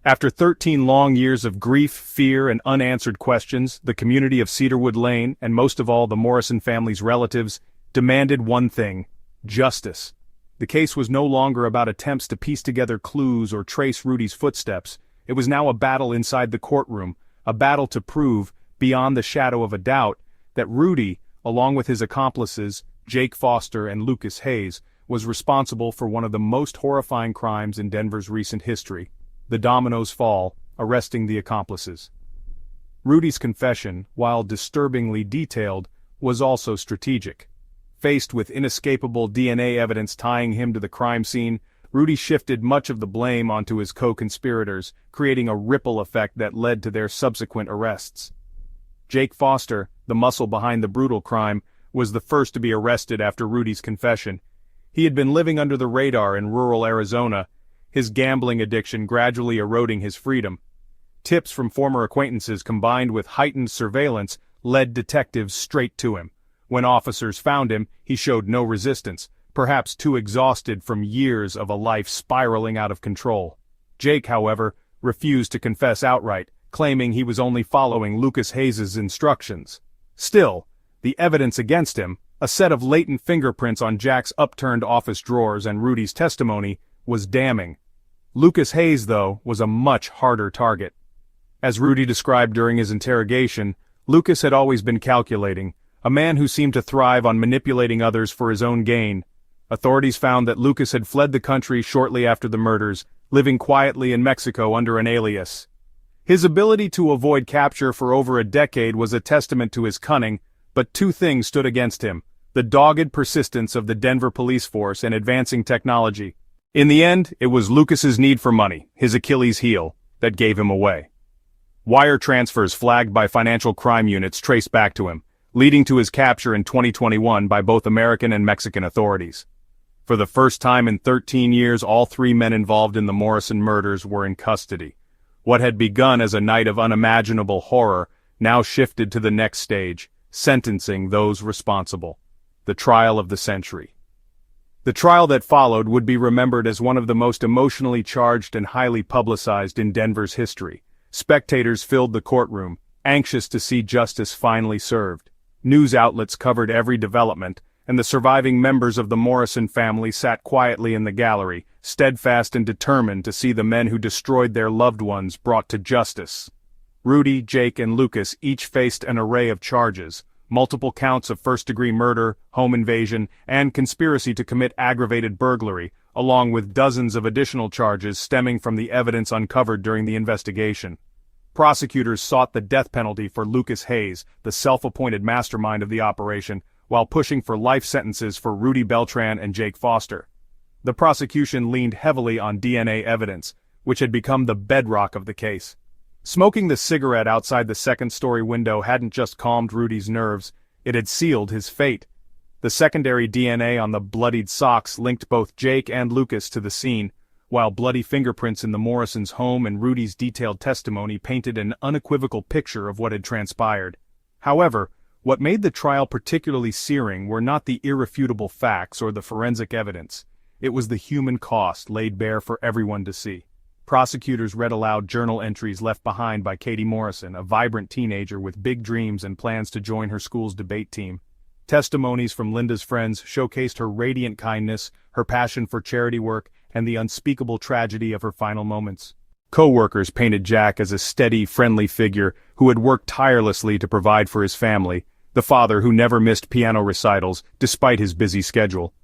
After 13 long years of grief, fear, and unanswered questions, the community of Cedarwood Lane, and most of all the Morrison family's relatives, demanded one thing: justice. The case was no longer about attempts to piece together clues or trace Rudy's footsteps. It was now a battle inside the courtroom, a battle to prove, beyond the shadow of a doubt, that Rudy, along with his accomplices, Jake Foster and Lucas Hayes, was responsible for one of the most horrifying crimes in Denver's recent history: the dominoes fall, arresting the accomplices. Rudy's confession, while disturbingly detailed, was also strategic. Faced with inescapable DNA evidence tying him to the crime scene, Rudy shifted much of the blame onto his co-conspirators, creating a ripple effect that led to their subsequent arrests. Jake Foster, the muscle behind the brutal crime, was the first to be arrested after Rudy's confession. He had been living under the radar in rural Arizona, his gambling addiction gradually eroding his freedom. Tips from former acquaintances combined with heightened surveillance led detectives straight to him. When officers found him, he showed no resistance, perhaps too exhausted from years of a life spiraling out of control. Jake, however, refused to confess outright, claiming he was only following Lucas Hayes' instructions. Still, the evidence against him, a set of latent fingerprints on Jack's upturned office drawers and Rudy's testimony, was damning. Lucas Hayes, though, was a much harder target. As Rudy described during his interrogation, Lucas had always been calculating, a man who seemed to thrive on manipulating others for his own gain. Authorities found that Lucas had fled the country shortly after the murders, living quietly in Mexico under an alias. His ability to avoid capture for over a decade was a testament to his cunning, but two things stood against him: the dogged persistence of the Denver police force and advancing technology. In the end, it was Lucas's need for money, his Achilles heel, that gave him away. Wire transfers flagged by financial crime units traced back to him, leading to his capture in 2021 by both American and Mexican authorities. For the first time in 13 years, all three men involved in the Morrison murders were in custody. What had begun as a night of unimaginable horror now shifted to the next stage, sentencing those responsible. The trial of the century. The trial that followed would be remembered as one of the most emotionally charged and highly publicized in Denver's history. Spectators filled the courtroom, anxious to see justice finally served. News outlets covered every development, and the surviving members of the Morrison family sat quietly in the gallery, steadfast and determined to see the men who destroyed their loved ones brought to justice. Rudy, Jake, and Lucas each faced an array of charges: multiple counts of first-degree murder, home invasion, and conspiracy to commit aggravated burglary, along with dozens of additional charges stemming from the evidence uncovered during the investigation. Prosecutors sought the death penalty for Lucas Hayes, the self-appointed mastermind of the operation, while pushing for life sentences for Rudy Beltran and Jake Foster. The prosecution leaned heavily on DNA evidence, which had become the bedrock of the case. Smoking the cigarette outside the second-story window hadn't just calmed Rudy's nerves, it had sealed his fate. The secondary DNA on the bloodied socks linked both Jake and Lucas to the scene, while bloody fingerprints in the Morrisons' home and Rudy's detailed testimony painted an unequivocal picture of what had transpired. However, what made the trial particularly searing were not the irrefutable facts or the forensic evidence. It was the human cost laid bare for everyone to see. Prosecutors read aloud journal entries left behind by Katie Morrison, a vibrant teenager with big dreams and plans to join her school's debate team. Testimonies from Linda's friends showcased her radiant kindness, her passion for charity work, and the unspeakable tragedy of her final moments. Co-workers painted Jack as a steady, friendly figure who had worked tirelessly to provide for his family, the father who never missed piano recitals despite his busy schedule.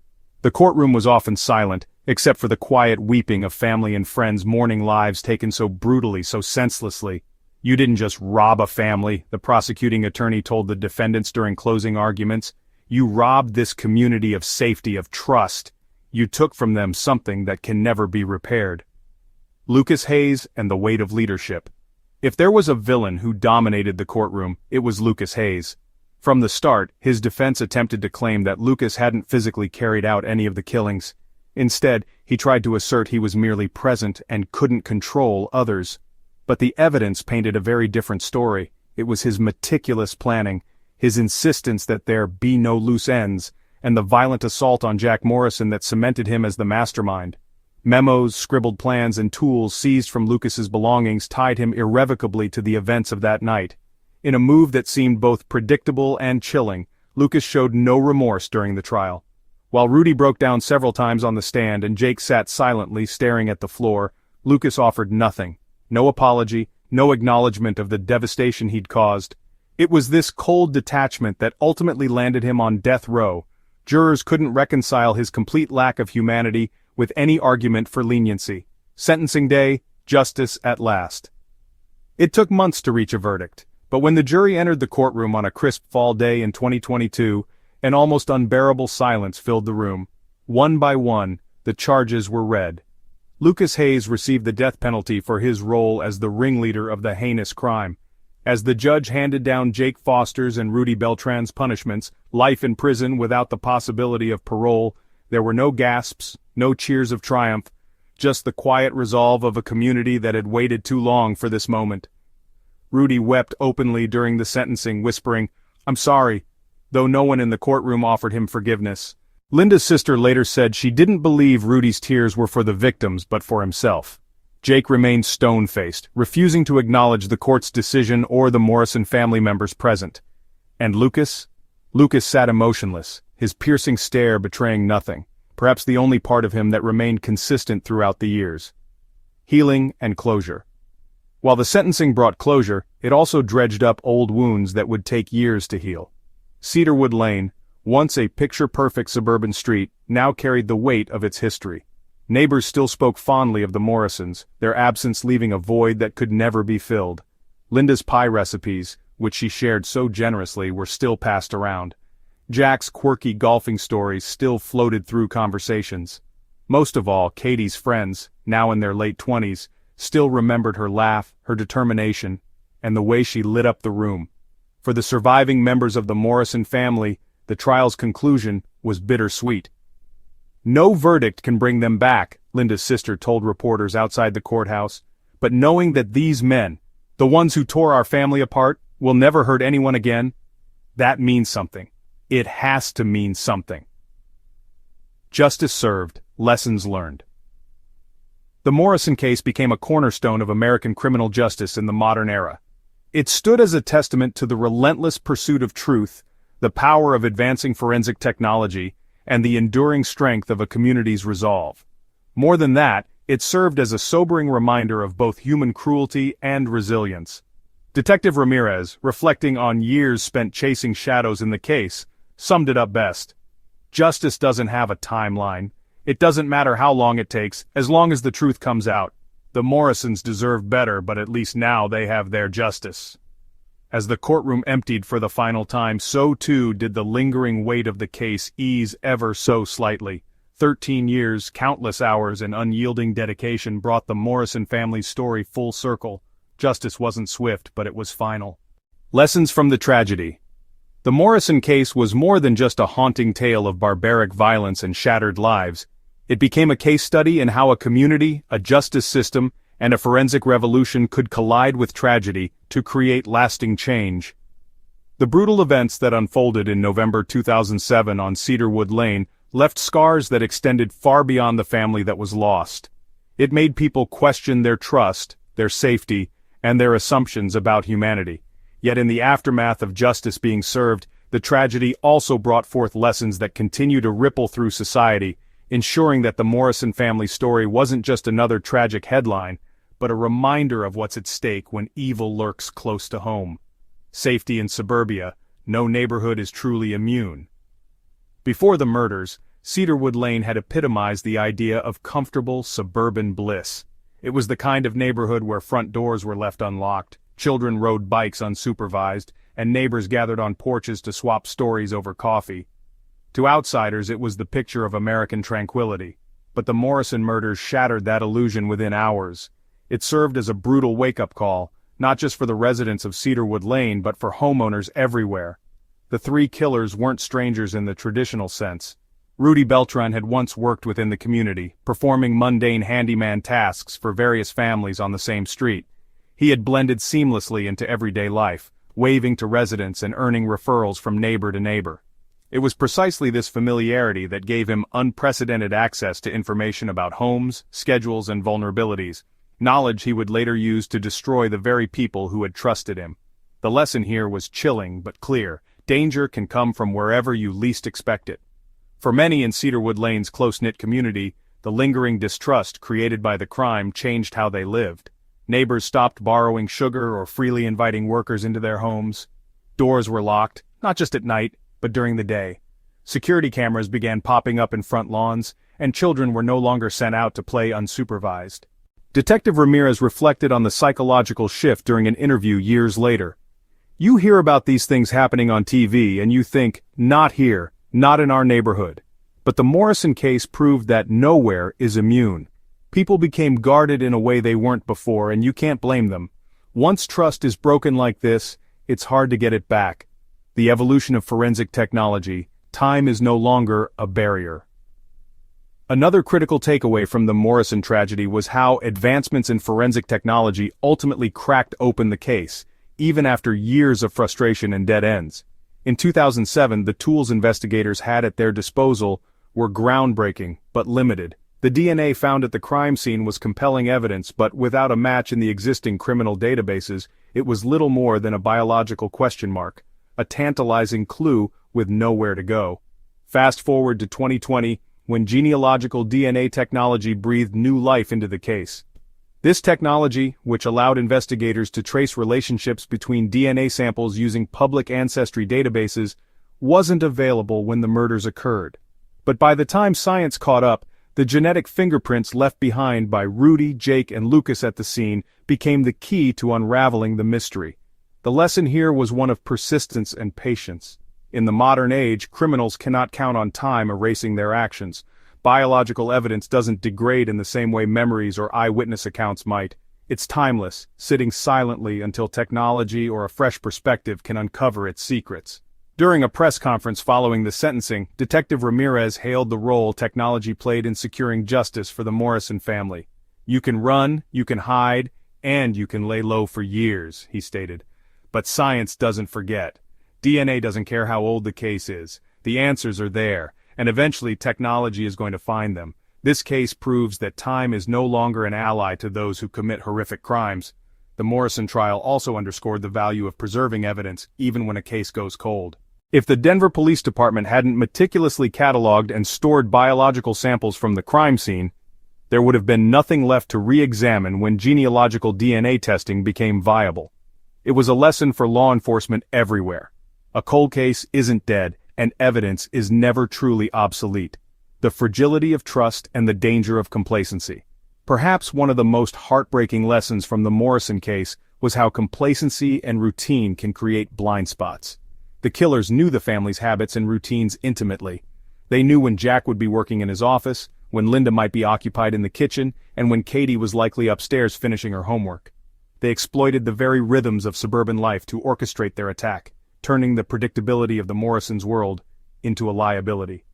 The courtroom was often silent, except for the quiet weeping of family and friends mourning lives taken so brutally, so senselessly. "You didn't just rob a family," the prosecuting attorney told the defendants during closing arguments. "You robbed this community of safety, of trust. You took from them something that can never be repaired." Lucas Hayes and the weight of leadership. If there was a villain who dominated the courtroom, it was Lucas Hayes. From the start, his defense attempted to claim that Lucas hadn't physically carried out any of the killings. Instead, he tried to assert he was merely present and couldn't control others. But the evidence painted a very different story. It was his meticulous planning, his insistence that there be no loose ends, and the violent assault on Jack Morrison that cemented him as the mastermind. Memos, scribbled plans, and tools seized from Lucas's belongings tied him irrevocably to the events of that night. In a move that seemed both predictable and chilling, Lucas showed no remorse during the trial. While Rudy broke down several times on the stand and Jake sat silently staring at the floor, Lucas offered nothing. No apology, no acknowledgement of the devastation he'd caused. It was this cold detachment that ultimately landed him on death row. Jurors couldn't reconcile his complete lack of humanity with any argument for leniency. Sentencing day, justice at last. It took months to reach a verdict, but when the jury entered the courtroom on a crisp fall day in 2022, an almost unbearable silence filled the room. One by one, the charges were read. Lucas Hayes received the death penalty for his role as the ringleader of the heinous crime. As the judge handed down Jake Foster's and Rudy Beltran's punishments, life in prison without the possibility of parole, there were no gasps, no cheers of triumph, just the quiet resolve of a community that had waited too long for this moment. Rudy wept openly during the sentencing, whispering, "I'm sorry," though no one in the courtroom offered him forgiveness. Linda's sister later said she didn't believe Rudy's tears were for the victims but for himself. Jake remained stone-faced, refusing to acknowledge the court's decision or the Morrison family members present. And Lucas? Lucas sat emotionless, his piercing stare betraying nothing, perhaps the only part of him that remained consistent throughout the years. Healing and closure. While the sentencing brought closure, it also dredged up old wounds that would take years to heal. Cedarwood Lane, once a picture-perfect suburban street, now carried the weight of its history. Neighbors still spoke fondly of the Morrisons, their absence leaving a void that could never be filled. Linda's pie recipes, which she shared so generously, were still passed around. Jack's quirky golfing stories still floated through conversations. Most of all, Katie's friends, now in their late 20s, still remembered her laugh, her determination, and the way she lit up the room. For the surviving members of the Morrison family, the trial's conclusion was bittersweet. "No verdict can bring them back," Linda's sister told reporters outside the courthouse, "but knowing that these men, the ones who tore our family apart, will never hurt anyone again, that means something. It has to mean something." Justice served, lessons learned. The Morrison case became a cornerstone of American criminal justice in the modern era. It stood as a testament to the relentless pursuit of truth, the power of advancing forensic technology, and the enduring strength of a community's resolve. More than that, it served as a sobering reminder of both human cruelty and resilience. Detective Ramirez, reflecting on years spent chasing shadows in the case, summed it up best. "Justice doesn't have a timeline. It doesn't matter how long it takes, as long as the truth comes out. The Morrisons deserve better, but at least now they have their justice." As the courtroom emptied for the final time, so too did the lingering weight of the case ease ever so slightly. 13 years, countless hours, and unyielding dedication brought the Morrison family's story full circle. Justice wasn't swift, but it was final. Lessons from the tragedy. The Morrison case was more than just a haunting tale of barbaric violence and shattered lives. It became a case study in how a community, a justice system, and a forensic revolution could collide with tragedy to create lasting change. The brutal events that unfolded in November 2007 on Cedarwood Lane left scars that extended far beyond the family that was lost. It made people question their trust, their safety, and their assumptions about humanity. Yet in the aftermath of justice being served, the tragedy also brought forth lessons that continue to ripple through society, ensuring that the Morrison family story wasn't just another tragic headline, but a reminder of what's at stake when evil lurks close to home. Safety in suburbia, no neighborhood is truly immune. Before the murders, Cedarwood Lane had epitomized the idea of comfortable suburban bliss. It was the kind of neighborhood where front doors were left unlocked, children rode bikes unsupervised, and neighbors gathered on porches to swap stories over coffee. To outsiders it was the picture of American tranquility. But the Morrison murders shattered that illusion within hours. It served as a brutal wake-up call, not just for the residents of Cedarwood Lane but for homeowners everywhere. The three killers weren't strangers in the traditional sense. Rudy Beltran had once worked within the community, performing mundane handyman tasks for various families on the same street. He had blended seamlessly into everyday life, waving to residents and earning referrals from neighbor to neighbor. It was precisely this familiarity that gave him unprecedented access to information about homes, schedules, and vulnerabilities, knowledge he would later use to destroy the very people who had trusted him. The lesson here was chilling but clear. Danger can come from wherever you least expect it. For many in Cedarwood Lane's close-knit community, the lingering distrust created by the crime changed how they lived. Neighbors stopped borrowing sugar or freely inviting workers into their homes. Doors were locked, not just at night, but during the day. Security cameras began popping up in front lawns, and children were no longer sent out to play unsupervised. Detective Ramirez reflected on the psychological shift during an interview years later. You hear about these things happening on TV and you think, not here, not in our neighborhood. But the Morrison case proved that nowhere is immune. People became guarded in a way they weren't before, and you can't blame them. Once trust is broken like this, it's hard to get it back. The evolution of forensic technology, time is no longer a barrier. Another critical takeaway from the Morrison tragedy was how advancements in forensic technology ultimately cracked open the case, even after years of frustration and dead ends. In 2007, the tools investigators had at their disposal were groundbreaking, but limited. The DNA found at the crime scene was compelling evidence, but without a match in the existing criminal databases, it was little more than a biological question mark, a tantalizing clue with nowhere to go. Fast forward to 2020, when genealogical DNA technology breathed new life into the case. This technology, which allowed investigators to trace relationships between DNA samples using public ancestry databases, wasn't available when the murders occurred. But by the time science caught up, the genetic fingerprints left behind by Rudy, Jake, and Lucas at the scene became the key to unraveling the mystery. The lesson here was one of persistence and patience. In the modern age, criminals cannot count on time erasing their actions. Biological evidence doesn't degrade in the same way memories or eyewitness accounts might. It's timeless, sitting silently until technology or a fresh perspective can uncover its secrets. During a press conference following the sentencing, Detective Ramirez hailed the role technology played in securing justice for the Morrison family. You can run, you can hide, and you can lay low for years, he stated. But science doesn't forget. DNA doesn't care how old the case is. The answers are there, and eventually technology is going to find them. This case proves that time is no longer an ally to those who commit horrific crimes. The Morrison trial also underscored the value of preserving evidence, even when a case goes cold. If the Denver Police Department hadn't meticulously cataloged and stored biological samples from the crime scene, there would have been nothing left to re-examine when genealogical DNA testing became viable. It was a lesson for law enforcement everywhere. A cold case isn't dead, and evidence is never truly obsolete. The fragility of trust and the danger of complacency. Perhaps one of the most heartbreaking lessons from the Morrison case was how complacency and routine can create blind spots. The killers knew the family's habits and routines intimately. They knew when Jack would be working in his office, when Linda might be occupied in the kitchen, and when Katie was likely upstairs finishing her homework. They exploited the very rhythms of suburban life to orchestrate their attack, turning the predictability of the Morrisons' world into a liability.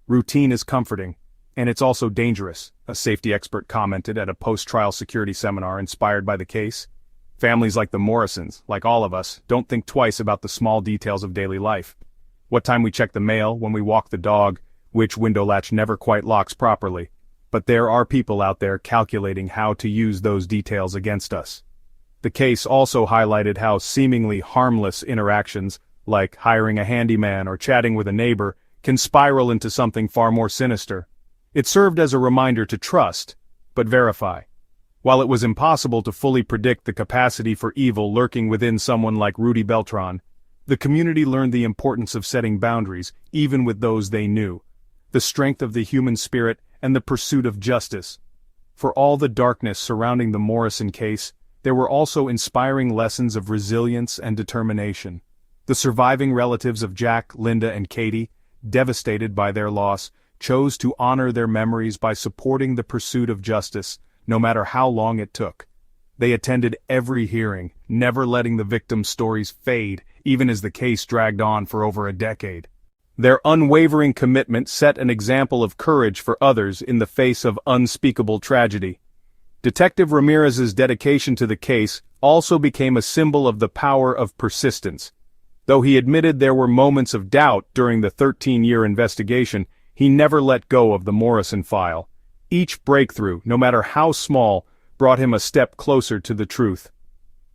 Routine is comforting, and it's also dangerous, a safety expert commented at a post-trial security seminar inspired by the case. Families like the Morrisons, like all of us, don't think twice about the small details of daily life. What time we check the mail, when we walk the dog, which window latch never quite locks properly. But there are people out there calculating how to use those details against us. The case also highlighted how seemingly harmless interactions, like hiring a handyman or chatting with a neighbor, can spiral into something far more sinister. It served as a reminder to trust, but verify. While it was impossible to fully predict the capacity for evil lurking within someone like Rudy Beltran, the community learned the importance of setting boundaries, even with those they knew, the strength of the human spirit, and the pursuit of justice. For all the darkness surrounding the Morrison case, there were also inspiring lessons of resilience and determination. The surviving relatives of Jack, Linda, and Katie, devastated by their loss, chose to honor their memories by supporting the pursuit of justice, no matter how long it took. They attended every hearing, never letting the victims' stories fade, even as the case dragged on for over a decade. Their unwavering commitment set an example of courage for others in the face of unspeakable tragedy. Detective Ramirez's dedication to the case also became a symbol of the power of persistence. Though he admitted there were moments of doubt during the 13-year investigation, he never let go of the Morrison file. Each breakthrough, no matter how small, brought him a step closer to the truth.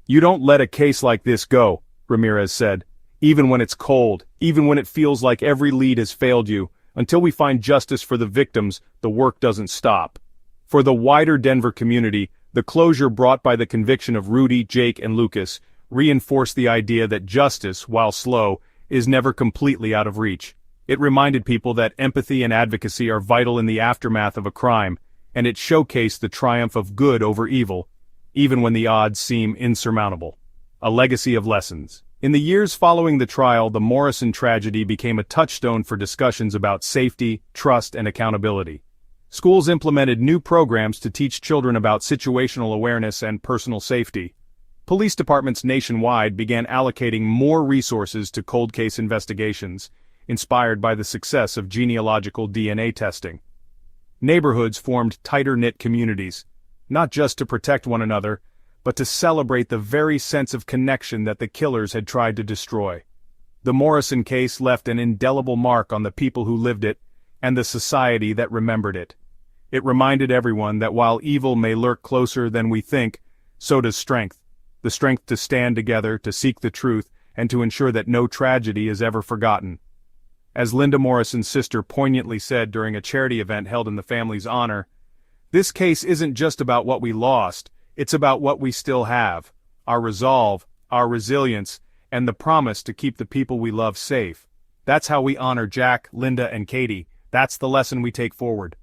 "You don't let a case like this go," Ramirez said. "Even when it's cold, even when it feels like every lead has failed you, until we find justice for the victims, the work doesn't stop." For the wider Denver community, the closure brought by the conviction of Rudy, Jake, and Lucas reinforced the idea that justice, while slow, is never completely out of reach. It reminded people that empathy and advocacy are vital in the aftermath of a crime, and it showcased the triumph of good over evil, even when the odds seem insurmountable. A legacy of lessons. In the years following the trial, the Morrison tragedy became a touchstone for discussions about safety, trust, and accountability. Schools implemented new programs to teach children about situational awareness and personal safety. Police departments nationwide began allocating more resources to cold case investigations, inspired by the success of genealogical DNA testing. Neighborhoods formed tighter-knit communities, not just to protect one another, but to celebrate the very sense of connection that the killers had tried to destroy. The Morrison case left an indelible mark on the people who lived it, and the society that remembered it. It reminded everyone that while evil may lurk closer than we think, so does strength. The strength to stand together, to seek the truth, and to ensure that no tragedy is ever forgotten. As Linda Morrison's sister poignantly said during a charity event held in the family's honor, "This case isn't just about what we lost, it's about what we still have, our resolve, our resilience, and the promise to keep the people we love safe. That's how we honor Jack, Linda, and Katie. That's the lesson we take forward."